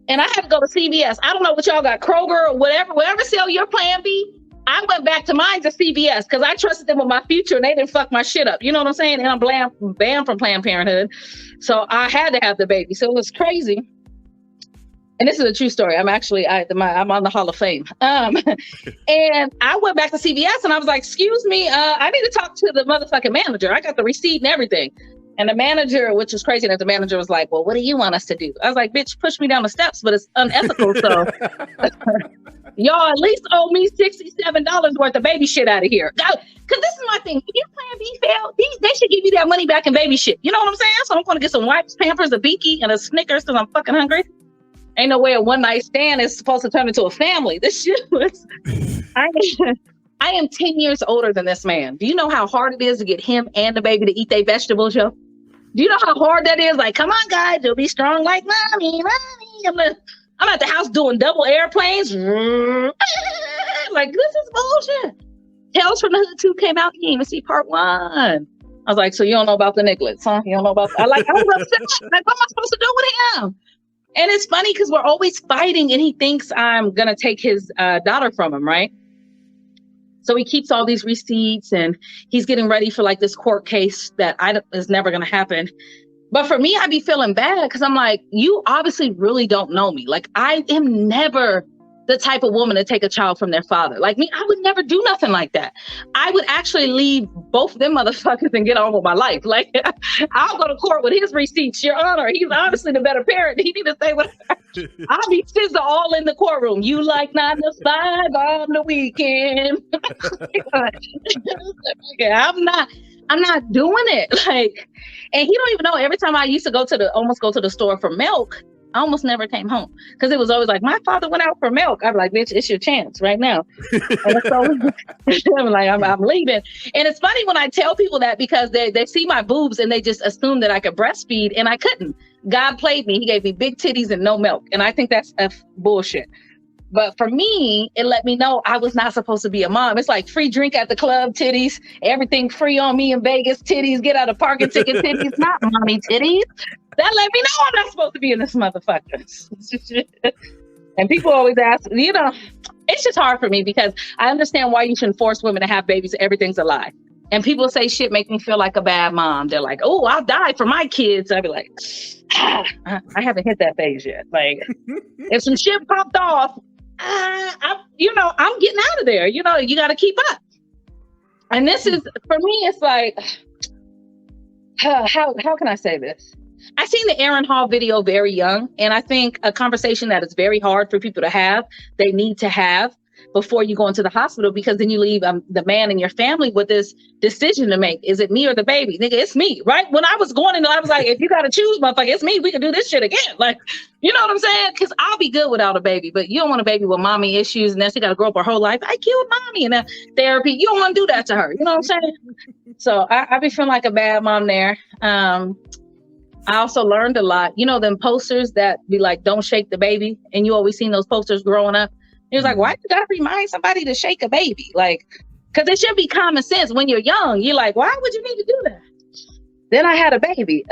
Speaker 2: And I had to go to CVS. I don't know what y'all got, Kroger or whatever sell your Plan B. I went back to mine to CVS because I trusted them with my future and they didn't fuck my shit up. You know what I'm saying? And I'm banned from Planned Parenthood. So I had to have the baby. So it was crazy. And this is a true story. I'm on the Hall of Fame. And I went back to CVS and I was like, excuse me, I need to talk to the motherfucking manager. I got the receipt and everything. And the manager, which was crazy, that the manager was like, well, what do you want us to do? I was like, bitch, push me down the steps, but it's unethical. So y'all at least owe me $67 worth of baby shit out of here. Because this is my thing. If your Plan B failed, they should give you that money back in baby shit. You know what I'm saying? So I'm going to get some wipes, Pampers, a Binky, and a Snickers because I'm fucking hungry. Ain't no way a one night stand is supposed to turn into a family. This shit was... I am 10 years older than this man. Do you know how hard it is to get him and the baby to eat their vegetables, yo? Do you know how hard that is? Like, come on, guys, you'll be strong like mommy. I'm at the house doing double airplanes. Like, this is bullshit. Tales from the Hood 2 came out. You didn't even see part 1. I was like, so you don't know about the Nicklets, huh? You don't know about... I was upset. Like, what am I supposed to do with him? And it's funny because we're always fighting and he thinks I'm going to take his daughter from him, right? So he keeps all these receipts and he's getting ready for like this court case that is never going to happen. But for me, I'd be feeling bad because I'm like, you obviously really don't know me. Like, I am never the type of woman to take a child from their father. Like me, I would never do nothing like that. I would actually leave both of them motherfuckers and get on with my life. Like, I'll go to court with his receipts, Your Honor. He's obviously the better parent. He need to say what. I'll be scissor all in the courtroom. You like 9 to 5 on the weekend. I'm not. I'm not doing it. Like, and he don't even know. Every time I used to almost go to the store for milk, I almost never came home because it was always like, my father went out for milk. I'm like, bitch, it's your chance right now. And so I'm like, I'm leaving. And it's funny when I tell people that because they see my boobs and they just assume that I could breastfeed, and I couldn't. God played me. He gave me big titties and no milk. And I think that's bullshit. But for me, it let me know I was not supposed to be a mom. It's like free drink at the club, titties, everything free on me in Vegas, titties, get out of parking ticket, titties, not mommy titties. That let me know I'm not supposed to be in this motherfucker. And people always ask, it's just hard for me because I understand why you shouldn't force women to have babies. Everything's a lie. And people say shit make me feel like a bad mom. They're like, oh, I'll die for my kids. I'd be like, I haven't hit that phase yet. Like, if some shit popped off, I'm getting out of there. You got to keep up. And this is, for me, it's like, how can I say this? I seen the Aaron Hall video very young, and I think a conversation that is very hard for people to have, they need to have before you go into the hospital, because then you leave the man and your family with this decision to make. Is it me or the baby? Nigga, it's me, right? When I was going in, I was like, if you got to choose, motherfucker, it's me. We can do this shit again. Like, you know what I'm saying? Because I'll be good without a baby, but you don't want a baby with mommy issues, and then she got to grow up her whole life. I killed mommy, and then therapy. You don't want to do that to her. You know what I'm saying? So I be feeling like a bad mom there. I also learned a lot. Them posters that be like, don't shake the baby. And you always seen those posters growing up. He was like, why you gotta remind somebody to shake a baby? Like, because it should be common sense. When you're young, you're like, why would you need to do that? Then I had a baby.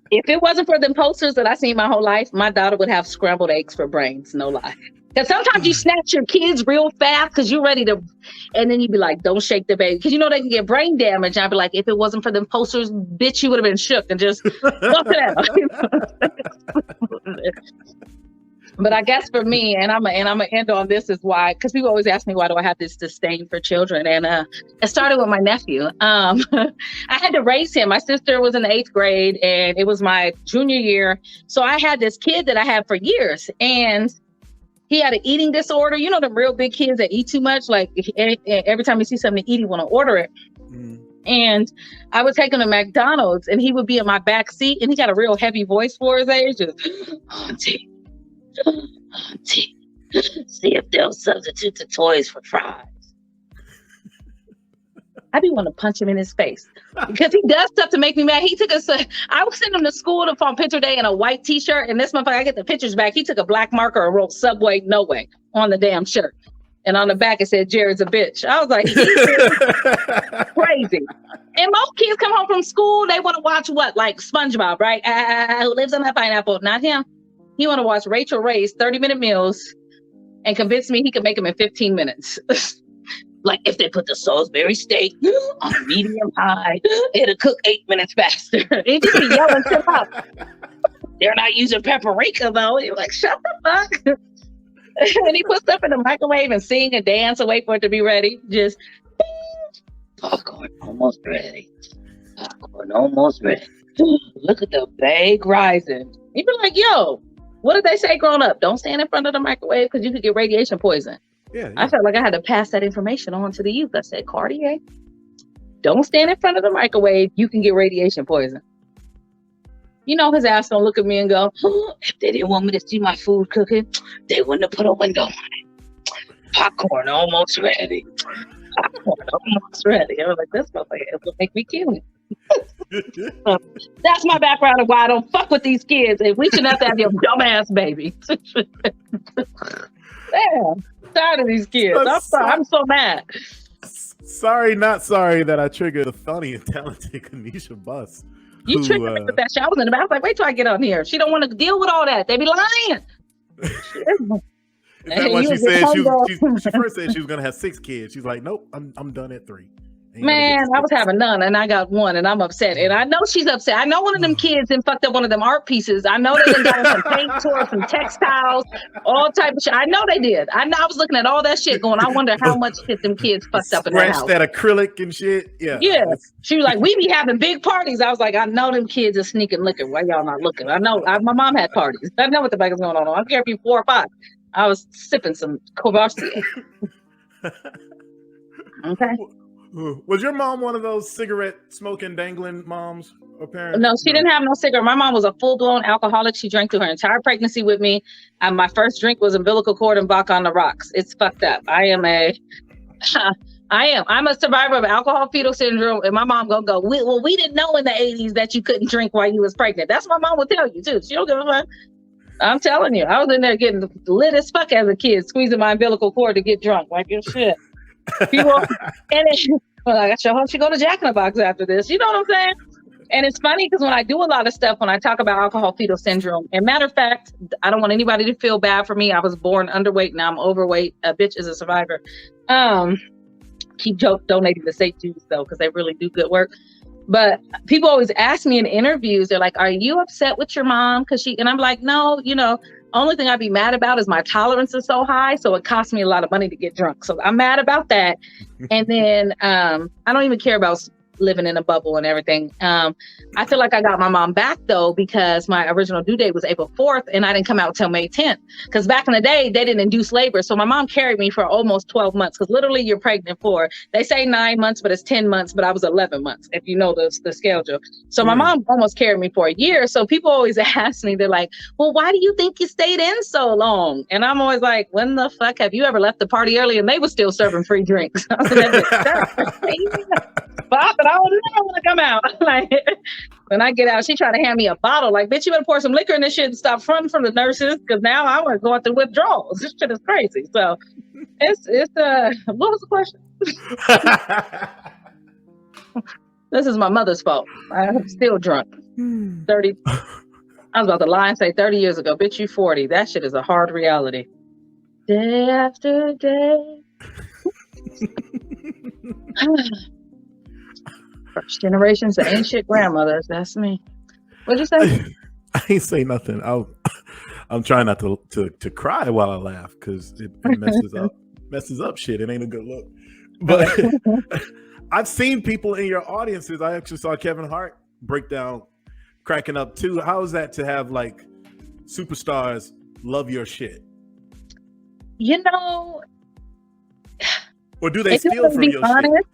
Speaker 2: If it wasn't for them posters that I seen my whole life, my daughter would have scrambled eggs for brains, no lie. Because sometimes you snatch your kids real fast because you're ready to, and then you'd be like, don't shake the baby. Because they can get brain damage. And I'd be like, if it wasn't for them posters, bitch, you would have been shook and just bust it out. But I guess for me, and I'm gonna end on this, is why, because people always ask me, why do I have this disdain for children? And it started with my nephew. I had to raise him. My sister was in the 8th grade and it was my junior year. So I had this kid that I had for years, and he had an eating disorder. The real big kids that eat too much, like every time you see something to eat, you want to order it. And I would take him to McDonald's and he would be in my back seat, and he got a real heavy voice for his age. Just, auntie, see if they'll substitute the toys for fries. I be want to punch him in his face because he does stuff to make me mad. He took us. I was sending him to school on picture day in a white t-shirt, and this motherfucker, I get the pictures back. He took a black marker and wrote "Subway No Way" on the damn shirt, and on the back it said "Jared's a bitch." I was like, he's crazy. And most kids come home from school, they want to watch what, like SpongeBob, right? Who lives on that pineapple? Not him. He want to watch Rachel Ray's 30-minute meals and convince me he could make them in 15 minutes. Like, if they put the Salisbury steak on medium high, it'll cook 8 minutes faster. He just be yelling shit up. They're not using paprika, though. You're like, shut the fuck. And he puts stuff in the microwave and sing and dance and wait for it to be ready. Just, popcorn almost ready. Popcorn almost ready. Look at the bag rising. You'd be like, yo, what did they say growing up? Don't stand in front of the microwave because you could get radiation poison. Yeah. I felt like I had to pass that information on to the youth. I said, Cartier, don't stand in front of the microwave. You can get radiation poison. His ass don't look at me and go, if they didn't want me to see my food cooking, they wouldn't have put a window on it. Popcorn almost ready. Popcorn almost ready. I was like, this motherfucker will make me kill him. So that's my background of why I don't fuck with these kids. And we shouldn't have to have your dumbass baby. Damn. Tired of these kids. I'm so mad.
Speaker 1: Sorry, not sorry that I triggered the funny and talented Kanisha Buss.
Speaker 2: You triggered me with that shit. I was in the back. I was like, wait till I get on here. She don't want to deal with all that. They be lying.
Speaker 1: Is that why she said she first said she was gonna have 6 kids? She's like, nope, I'm done at 3.
Speaker 2: Man, I was having none and I got 1 and I'm upset. And I know she's upset. I know one of them kids and fucked up one of them art pieces. I know they got some paint or some textiles, all type of shit. I know they did. I was looking at all that shit going, I wonder how much shit them kids fucked up in that house.
Speaker 1: Scratched that acrylic and shit. Yeah.
Speaker 2: Yeah. She was like, we be having big parties. I was like, I know them kids are sneaking liquor. Why y'all not looking? I know my mom had parties. I know what the fuck is going on. I don't care if you 4 or 5. I was sipping some Courvoisier. Okay.
Speaker 1: Was your mom one of those cigarette smoking, dangling moms or parents?
Speaker 2: No, she didn't have no cigarette. My mom was a full-blown alcoholic. She drank through her entire pregnancy with me. My first drink was umbilical cord and vodka on the rocks. It's fucked up. I'm a survivor of alcohol fetal syndrome, and my mom gonna go, we didn't know in the 80s that you couldn't drink while you was pregnant. That's what my mom would tell you too. She don't give a fuck. I'm telling you, I was in there getting lit as fuck as a kid, squeezing my umbilical cord to get drunk, like your shit. People, and I should go to Jack in the Box after this. You know what I'm saying? And it's funny because when I do a lot of stuff, when I talk about alcohol fetal syndrome, and matter of fact, I don't want anybody to feel bad for me. I was born underweight, now I'm overweight. A bitch is a survivor. Keep donating to St. Jude's though, because they really do good work. But people always ask me in interviews, they're like, "Are you upset with your mom?" And I'm like, "No, only thing I'd be mad about is my tolerance is so high, so it costs me a lot of money to get drunk. So I'm mad about that." And then I don't even care about living in a bubble and everything. I feel like I got my mom back though, because my original due date was April 4th and I didn't come out till May 10th. Because back in the day, they didn't induce labor. So my mom carried me for almost 12 months, because literally you're pregnant for, they say 9 months, but it's 10 months, but I was 11 months, if you know the schedule. So my mom almost carried me for a year. So people always ask me, they're like, "Well, why do you think you stayed in so long?" And I'm always like, when the fuck have you ever left the party early and they were still serving free drinks? But I don't know when I come out. Like, when I get out, she tried to hand me a bottle. Like, bitch, you better pour some liquor in this shit and stop running from the nurses, because now I was going through withdrawals. This shit is crazy. So it's what was the question? This is my mother's fault. I'm still drunk. 30. I was about to lie and say 30 years ago. Bitch, you 40. That shit is a hard reality. Day after day. First generations of ancient grandmothers. That's me. What'd you say?
Speaker 1: I ain't say nothing. I'm trying not to cry while I laugh, because it messes up shit. It ain't a good look. But I've seen people in your audiences. I actually saw Kevin Hart break down, cracking up too. How is that to have like superstars love your shit? Or do they steal from your shit?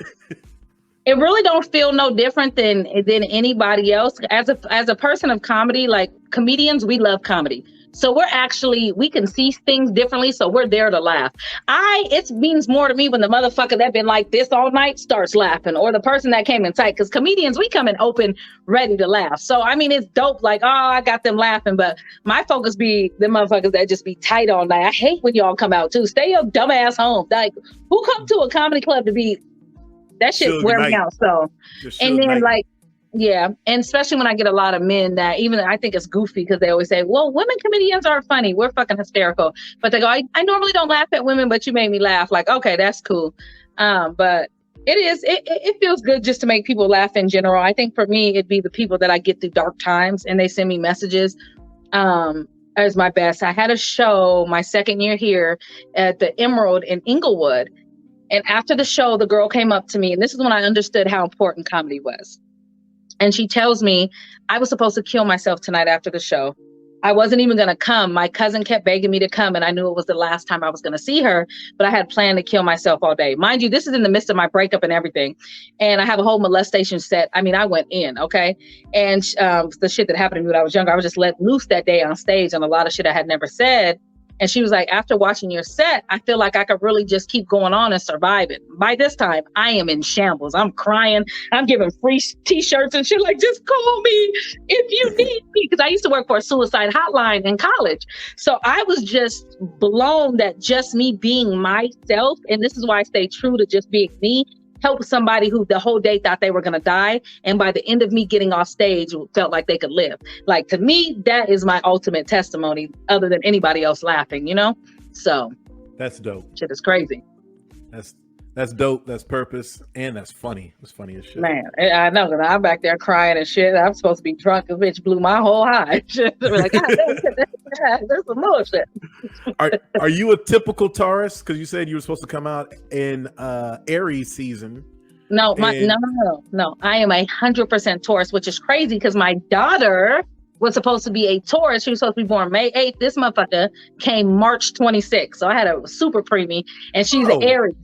Speaker 2: It really don't feel no different than anybody else. As a person of comedy, like comedians, we love comedy. So we can see things differently. So we're there to laugh. It means more to me when the motherfucker that been like this all night starts laughing, or the person that came in tight. Because comedians, we come in open, ready to laugh. So, I mean, it's dope. Like, oh, I got them laughing. But my focus be the motherfuckers that just be tight all night. I hate when y'all come out too. Stay your dumb ass home. Like, who come to a comedy club to be, that shit wear me out. So, and then like, yeah. And especially when I get a lot of men that even I think it's goofy, because they always say, "Well, women comedians aren't funny. We're fucking hysterical." But they go, I normally don't laugh at women, but you made me laugh. Like, okay, that's cool. But it feels good just to make people laugh in general. I think for me, it'd be the people that I get through dark times and they send me messages. As my best. I had a show my second year here at the Emerald in Inglewood. And after the show, the girl came up to me, and this is when I understood how important comedy was. And she tells me, "I was supposed to kill myself tonight after the show. I wasn't even going to come. My cousin kept begging me to come, and I knew it was the last time I was going to see her, but I had planned to kill myself all day." Mind you, this is in the midst of my breakup and everything. And I have a whole molestation set. I mean, I went in, okay? And the shit that happened to me when I was younger, I was just let loose that day on stage on a lot of shit I had never said. And she was like, "After watching your set, I feel like I could really just keep going on and survive it." By this time, I am in shambles. I'm crying. I'm giving free t-shirts and shit. Like, just call me if you need me. Because I used to work for a suicide hotline in college. So I was just blown that just me being myself, and this is why I stay true to just being me, help somebody who the whole day thought they were going to die. And by the end of me getting off stage, felt like they could live. Like, to me, that is my ultimate testimony, other than anybody else laughing, So
Speaker 1: that's dope.
Speaker 2: Shit is crazy.
Speaker 1: That's dope. That's purpose. And that's funny. It's funny as shit.
Speaker 2: Man, I know. I'm back there crying and shit. I'm supposed to be drunk. The bitch blew my whole high. Like, God, that's some bullshit.
Speaker 1: Are you a typical Taurus? Because you said you were supposed to come out in Aries season.
Speaker 2: No. I am 100% Taurus, which is crazy because my daughter was supposed to be a Taurus. She was supposed to be born May 8th. This motherfucker came March 26th. So I had a super preemie, and she's an Aries.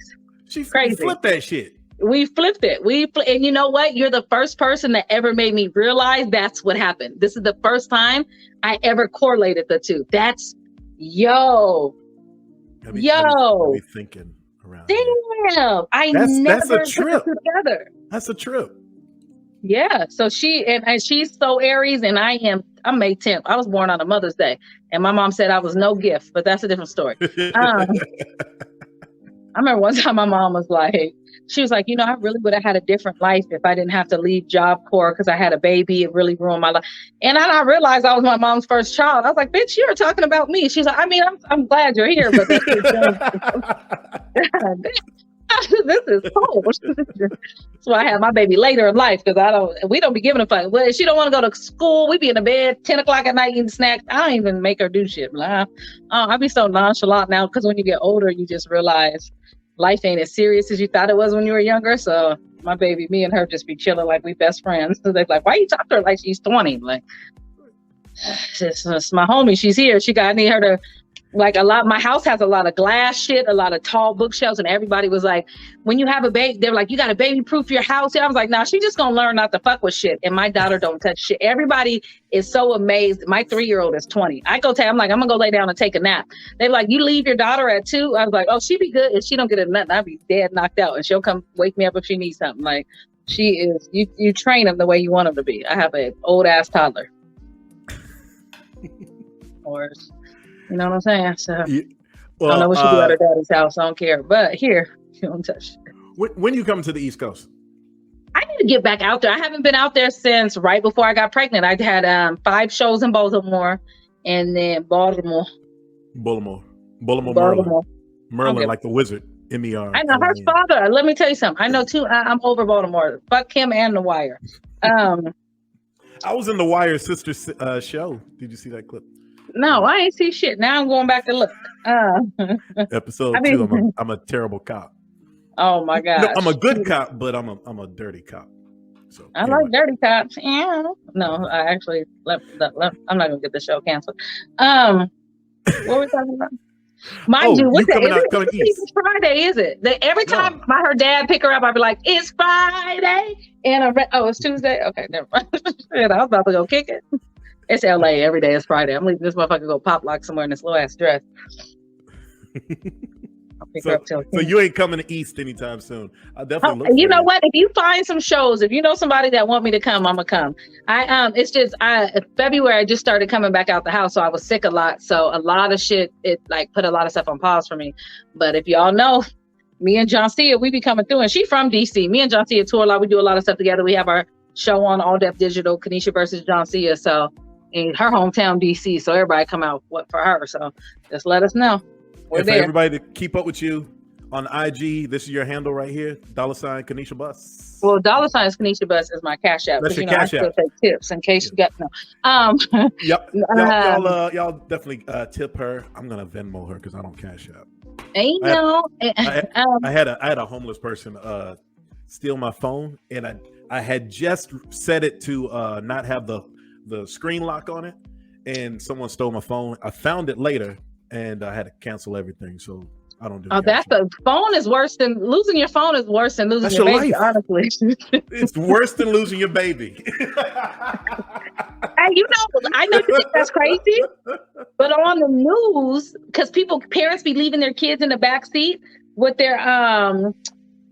Speaker 1: She flipped that shit.
Speaker 2: We flipped it. And you know what? You're the first person that ever made me realize that's what happened. This is the first time I ever correlated the two. That's yo.
Speaker 1: Be thinking around.
Speaker 2: Damn. That's a trip. Together.
Speaker 1: That's a trip.
Speaker 2: Yeah. So she's so Aries, and I'm May 10th. I was born on a Mother's Day, and my mom said I was no gift, but that's a different story. I remember one time my mom was like, she was like, I really would have had a different life if I didn't have to leave Job Corps because I had a baby. It really ruined my life. And I realized I was my mom's first child. I was like, bitch, you were talking about me. She's like, I'm glad you're here, but this is cold. That's why I had my baby later in life, because we don't be giving a fuck. Well, if she don't want to go to school, we be in the bed 10 o'clock at night eating snacks. I don't even make her do shit. Like, I be so nonchalant now, because when you get older, you just realize life ain't as serious as you thought it was when you were younger. So my baby, me and her just be chilling like we best friends. So they're like, why you talk to her like she's 20? Like, it's my homie. She's here. I need her to, like, my house has a lot of glass shit, a lot of tall bookshelves, and everybody was like, when you have a baby, they're like, you got to baby proof your house. I was like, nah, she's just gonna learn not to fuck with shit. And my daughter don't touch shit. Everybody is so amazed. My 3-year-old is 20. I'm like, I'm gonna go lay down and take a nap. They're like, you leave your daughter at 2? I was like, oh, she be good. If she don't get a nut, I'll be dead knocked out, and she'll come wake me up if she needs something. Like, she is, you train them the way you want them to be. I have an old ass toddler. Or, you know what I'm saying? So I don't know what she do at her daddy's house. I don't care. But here, you don't touch it.
Speaker 1: When you come to the East Coast?
Speaker 2: I need to get back out there. I haven't been out there since right before I got pregnant. I had 5 shows in Baltimore, and then Baltimore. Merlin, like the wizard. MER. I know her father. Let me tell you something. I know too. I'm over Baltimore. Fuck him and The Wire.
Speaker 1: I was in The Wire Sisters show. Did you see that clip?
Speaker 2: No, I ain't see shit. Now I'm going back to look.
Speaker 1: Episode 2. I'm a terrible cop.
Speaker 2: Oh my god!
Speaker 1: No, I'm a good cop, but I'm a dirty cop. So
Speaker 2: I like dirty cops. Yeah. No, I actually I'm not gonna get the show canceled. What were we talking about? Mind you, what's it's Friday, is it? Every time I heard Dad pick her up, I'd be like, "It's Friday," and it's Tuesday. Okay, never mind. I was about to go kick it. It's LA. Every day is Friday. I'm leaving this motherfucker to go pop lock somewhere in this little ass dress. I'll pick her up till.
Speaker 1: So you ain't coming to East anytime soon. I definitely.
Speaker 2: You know what? If you find some shows, if you know somebody that want me to come, I'ma come. It's just February I just started coming back out the house, so I was sick a lot. So a lot of shit, it like put a lot of stuff on pause for me. But if y'all know, me and John Cia, we be coming through, and she from DC. Me and John Cia tour a lot. We do a lot of stuff together. We have our show on All Def Digital, Kanisha versus John Cia. So. In her hometown, DC, so everybody come out for her. So just let us know.
Speaker 1: For everybody to keep up with you on IG, this is your handle right here, $KanishaBuss.
Speaker 2: Well, $KanishaBuss is my Cash App.
Speaker 1: That's your Cash App.
Speaker 2: I still take tips in case you got no.
Speaker 1: Yep. Y'all definitely tip her. I'm gonna Venmo her because I don't Cash App. I had a homeless person steal my phone, and I had just set it to not have the screen lock on it, and someone stole my phone. I found it later, and I had to cancel everything. So I don't do.
Speaker 2: The phone is worse than losing your phone. Is worse than losing your baby. Life. Honestly,
Speaker 1: it's worse than losing your baby.
Speaker 2: Hey, I know you think that's crazy, but on the news, because parents be leaving their kids in the back seat with their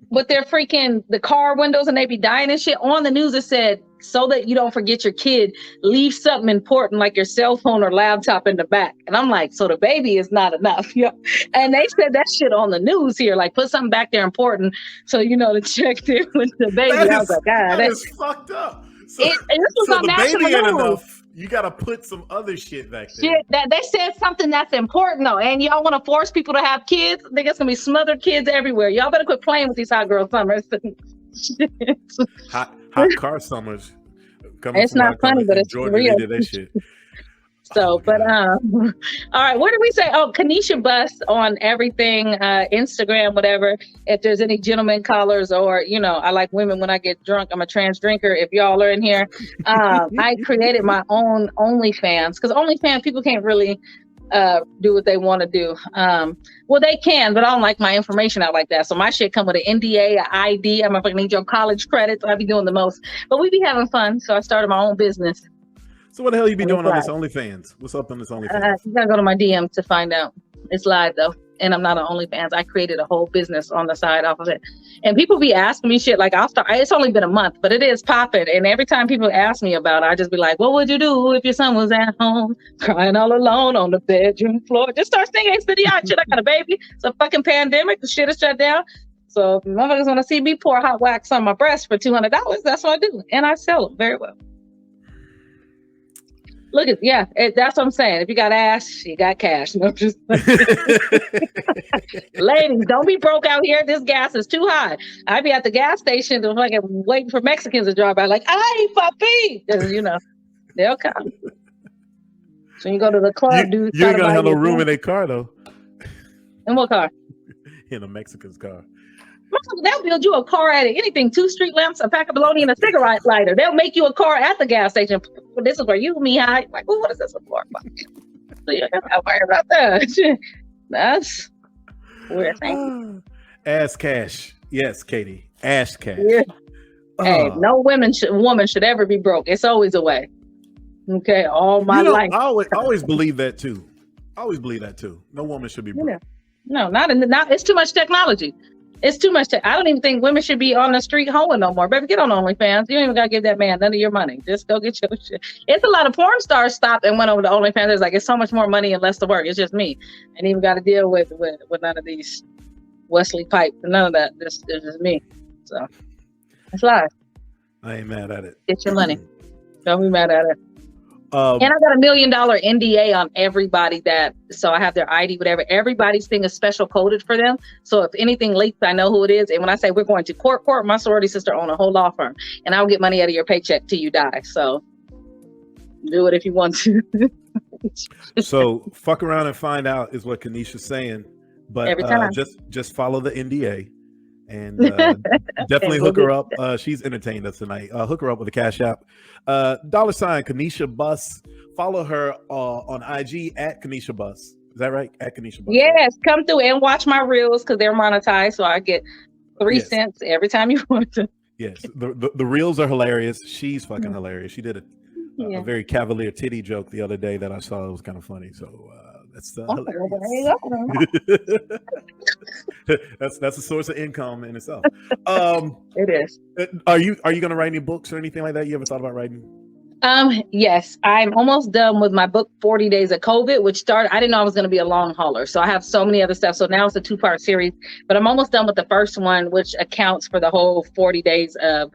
Speaker 2: freaking the car windows, and they be dying and shit. On the news, it said, so that you don't forget your kid, leave something important like your cell phone or laptop in the back. And I'm like, so the baby is not enough. Yeah. And they said that shit on the news here, like put something back there important so to check there with the baby. I was like, God,
Speaker 1: that's fucked up. So,
Speaker 2: this was on
Speaker 1: the baby
Speaker 2: ain't
Speaker 1: enough. You gotta put some other shit back there.
Speaker 2: Shit, that they said something that's important though, and y'all want to force people to have kids. I think it's gonna be smothered kids everywhere. Y'all better quit playing with these hot girl summers.
Speaker 1: hot car summers.
Speaker 2: It's not funny, but it's real.
Speaker 1: That shit.
Speaker 2: So, but all right, what did we say? Oh, KanishaBuss on everything, Instagram, whatever. If there's any gentleman callers, or I like women when I get drunk. I'm a trans drinker. If y'all are in here, I created my own OnlyFans, because OnlyFans people can't really do what they want to do. Well, they can, but I don't like my information out like that. So my shit come with an NDA, an ID. I'm gonna need your college credits. I be doing the most, but we be having fun. So I started my own business.
Speaker 1: So what the hell you be doing on this OnlyFans? What's up on this OnlyFans?
Speaker 2: You gotta go to my DM to find out. It's live though, and I'm not on OnlyFans. I created a whole business on the side off of it, and people be asking me shit like I'll start. It's only been a month, but it is popping. And every time people ask me about it, I just be like, "What would you do if your son was at home crying all alone on the bedroom floor?" Just start singing "City Yacht." Shit, I got a baby. It's a fucking pandemic. The shit is shut down. So if motherfuckers want to see me pour hot wax on my breast for $200, that's what I do, and I sell it very well. Look at that's what I'm saying. If you got ass, you got cash. No, just ladies, don't be broke out here. This gas is too high. I be at the gas station fucking waiting for Mexicans to drive by, like, "Ay, papi," because they'll come. So you go to the club, dude.
Speaker 1: You ain't gonna have no room in their car though.
Speaker 2: In what car?
Speaker 1: In a Mexican's car.
Speaker 2: They'll build you a car out of anything: 2 street lamps, a pack of bologna, and a cigarette lighter. They'll make you a car at the gas station. This is where you and me hide. Like, well, what is this for? So you don't worry about that. That's weird.
Speaker 1: Ass cash. Yes, Katie. Ass cash.
Speaker 2: Yeah. Hey, no woman should ever be broke. It's always a way. Okay, all my life.
Speaker 1: I always believe that too. No woman should be broke.
Speaker 2: Yeah. No, not. It's too much technology. It's too much. I don't even think women should be on the street hoeing no more. Baby, get on OnlyFans. You don't even got to give that man none of your money. Just go get your shit. It's a lot of porn stars stopped and went over to OnlyFans. It's like, it's so much more money and less to work. It's just me. I ain't even got to deal with none of these Wesley Pipe. None of that. It's just me. So it's live.
Speaker 1: I ain't mad at it.
Speaker 2: Get your money. Don't be mad at it. And I got $1 million NDA on everybody so I have their ID, whatever. Everybody's thing is special coded for them. So if anything leaks, I know who it is. And when I say we're going to court, my sorority sister own a whole law firm, and I'll get money out of your paycheck till you die. So do it if you want to.
Speaker 1: So fuck around and find out is what Kanisha's saying. But every time. Just follow the NDA. And definitely hook her up. She's entertained us tonight. Hook her up with a CashApp. $ Kanisha Buss. Follow her on IG at KanishaBuss. Is that right? At KanishaBuss.
Speaker 2: Yes, come through and watch my reels because they're monetized, so I get 3 cents every time you want to.
Speaker 1: Yes, the reels are hilarious. She's fucking hilarious. She did a very cavalier titty joke the other day that I saw. It was kind of funny. So that's hilarious. That's a source of income in itself.
Speaker 2: It is.
Speaker 1: Are you going to write any books or anything like that? You ever thought about writing?
Speaker 2: Yes, I'm almost done with my book 40 Days of COVID, which started, I didn't know I was going to be a long hauler. So I have so many other stuff. So now it's a 2-part series, but I'm almost done with the first one, which accounts for the whole 40 days of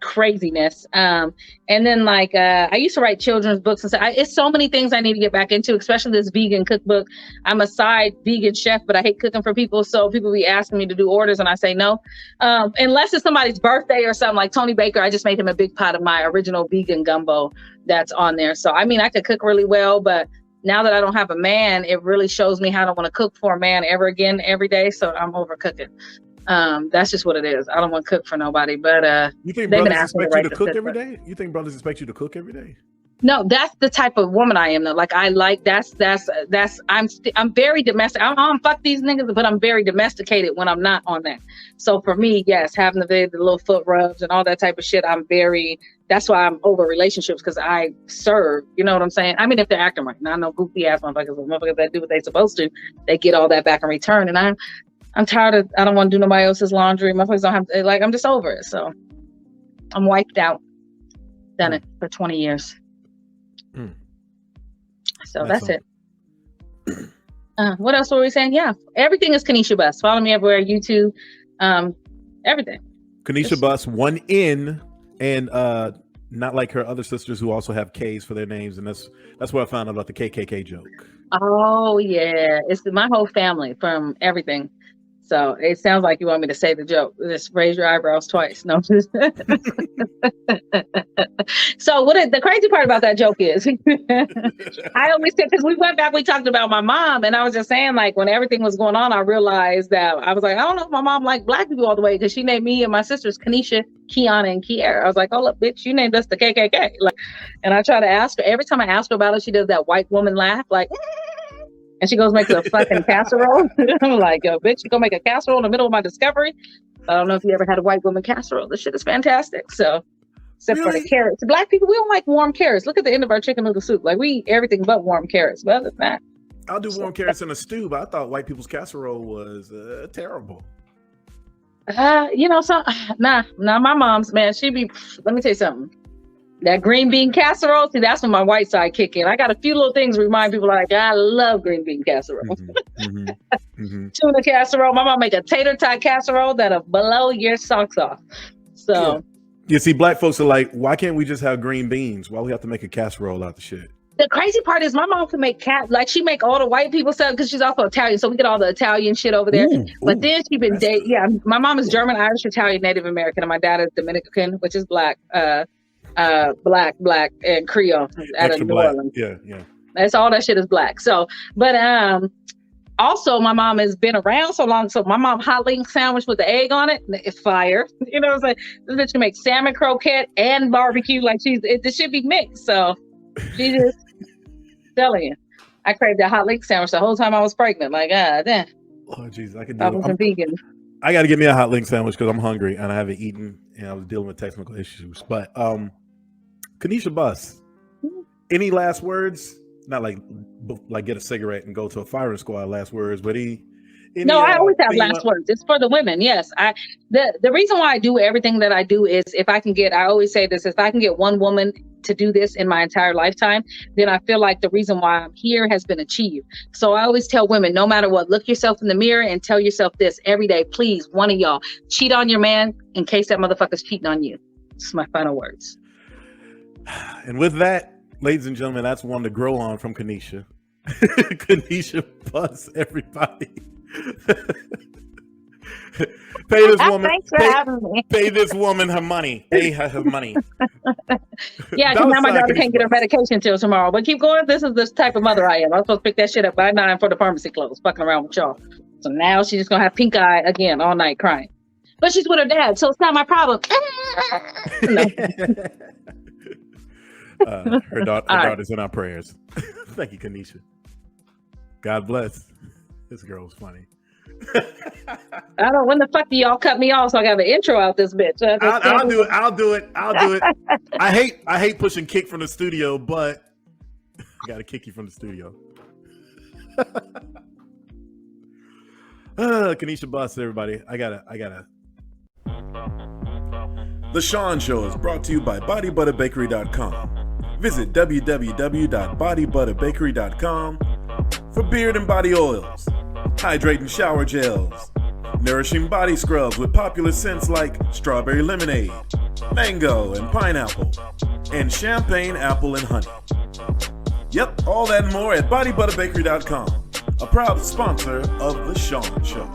Speaker 2: craziness. And then I used to write children's books and stuff. It's so many things I need to get back into, especially this vegan cookbook. I'm a side vegan chef, but I hate cooking for people. So people be asking me to do orders and I say no. Unless it's somebody's birthday or something like Tony Baker. I just made him a big pot of my original vegan gumbo that's on there. So I mean, I could cook really well, but now that I don't have a man, it really shows me how I don't want to cook for a man ever again every day. So I'm over cooking. That's just what it is. I don't want to cook for nobody, but
Speaker 1: you think brothers expect you to cook every day? You think brothers expect you to cook every day?
Speaker 2: No, that's the type of woman I am though. Like I like that's I'm very domestic. I don't fuck these niggas, but I'm very domesticated when I'm not on that. So for me, yes, having the little foot rubs and all that type of shit, that's why I'm over relationships, because I serve, you know what I'm saying? I mean, if they're acting right. Now I know goofy ass motherfuckers that do what they supposed to, they get all that back in return, and I'm tired of, I don't want to do nobody else's laundry. Motherfuckers don't have to, I'm just over it. So I'm wiped out. Done it for 20 years. So that's it. What else were we saying? Yeah. Everything is Kanisha Buss. Follow me everywhere. YouTube. Everything.
Speaker 1: Kanisha Buss, one N, and not like her other sisters who also have K's for their names. And that's where I found out about the KKK joke. Oh
Speaker 2: yeah. It's my whole family from everything. So it sounds like you want me to say the joke. Just raise your eyebrows twice. No. So the crazy part about that joke is, I always said, because we went back, we talked about my mom, and I was just saying, like, when everything was going on, I realized that I was like, I don't know if my mom liked black people all the way, because she named me and my sisters Kanisha, Kiana, and Kiera. I was like, oh look, bitch, you named us the KKK. Like, and I try to ask her every time I ask her about it, she does that white woman laugh, like. And she goes makes a fucking casserole. I'm like, yo, bitch, you gonna make a casserole in the middle of my discovery? I don't know if you ever had a white woman casserole. This shit is fantastic. So, except for the carrots. Black people, we don't like warm carrots. Look at the end of our chicken noodle soup. Like, we eat everything but warm carrots. But other than that,
Speaker 1: I'll do warm carrots in a stew, but I thought white people's casserole was terrible.
Speaker 2: Nah, my mom's, man, let me tell you something. That green bean casserole, see, that's when my white side kick in. I got a few little things to remind people like, I love green bean casserole. Tuna casserole. My mom make a tater tot casserole that'll blow your socks off. So,
Speaker 1: you see, black folks are like, why can't we just have green beans? Why we have to make a casserole out the shit?
Speaker 2: The crazy part is my mom can make she make all the white people stuff because she's also Italian. So we get all the Italian shit over there. But then she been dating. Yeah, my mom is German, Irish, Italian, Native American, and my dad is Dominican, which is black, black, and Creole out of New Orleans. Yeah. That's all that shit is black. So, but also my mom has been around so long. So my mom hot link sandwich with the egg on it, it's fire. You know what I'm saying? This bitch can make salmon croquette and barbecue. Like this should be mixed. So she just telling you, I craved that hot link sandwich the whole time I was pregnant. Like, damn.
Speaker 1: Oh, jeez, I wasn't vegan. I got to get me a hot link sandwich because I'm hungry and I haven't eaten and I was dealing with technical issues. But Kanisha Buss, any last words? Not like get a cigarette and go to a firing squad last words, but I
Speaker 2: always have last words. It's for the women. Yes. The reason why I do everything that I do is I always say this, if I can get one woman to do this in my entire lifetime, then I feel like the reason why I'm here has been achieved. So I always tell women, no matter what, look yourself in the mirror and tell yourself this every day, please, one of y'all, cheat on your man in case that motherfucker's cheating on you. This is my final words.
Speaker 1: And with that, ladies and gentlemen, that's one to grow on from Kanisha. Kanisha Buss, everybody. Pay this woman. Thanks for having me. Pay this woman her money. Pay her money.
Speaker 2: Yeah, because now my daughter can't get her medication till tomorrow. But keep going. This is the type of mother I am. I'm supposed to pick that shit up by 9 for the pharmacy closed, fucking around with y'all. So now she's just gonna have pink eye again all night crying. But she's with her dad, so it's not my problem.
Speaker 1: Her daughter's in our prayers. Thank you, Kanisha. God bless. This girl was funny.
Speaker 2: I don't know when the fuck do y'all cut me off so I got an intro out this bitch.
Speaker 1: I'll do it. I hate pushing kick from the studio, but I gotta kick you from the studio. Kanisha Buss, everybody. I gotta. The Shawn Show is brought to you by BodyButterBakery.com. Visit www.bodybutterbakery.com for beard and body oils, hydrating shower gels, nourishing body scrubs with popular scents like strawberry lemonade, mango and pineapple, and champagne apple and honey. Yep, all that and more at BodyButterBakery.com, a proud sponsor of The Shawn Show.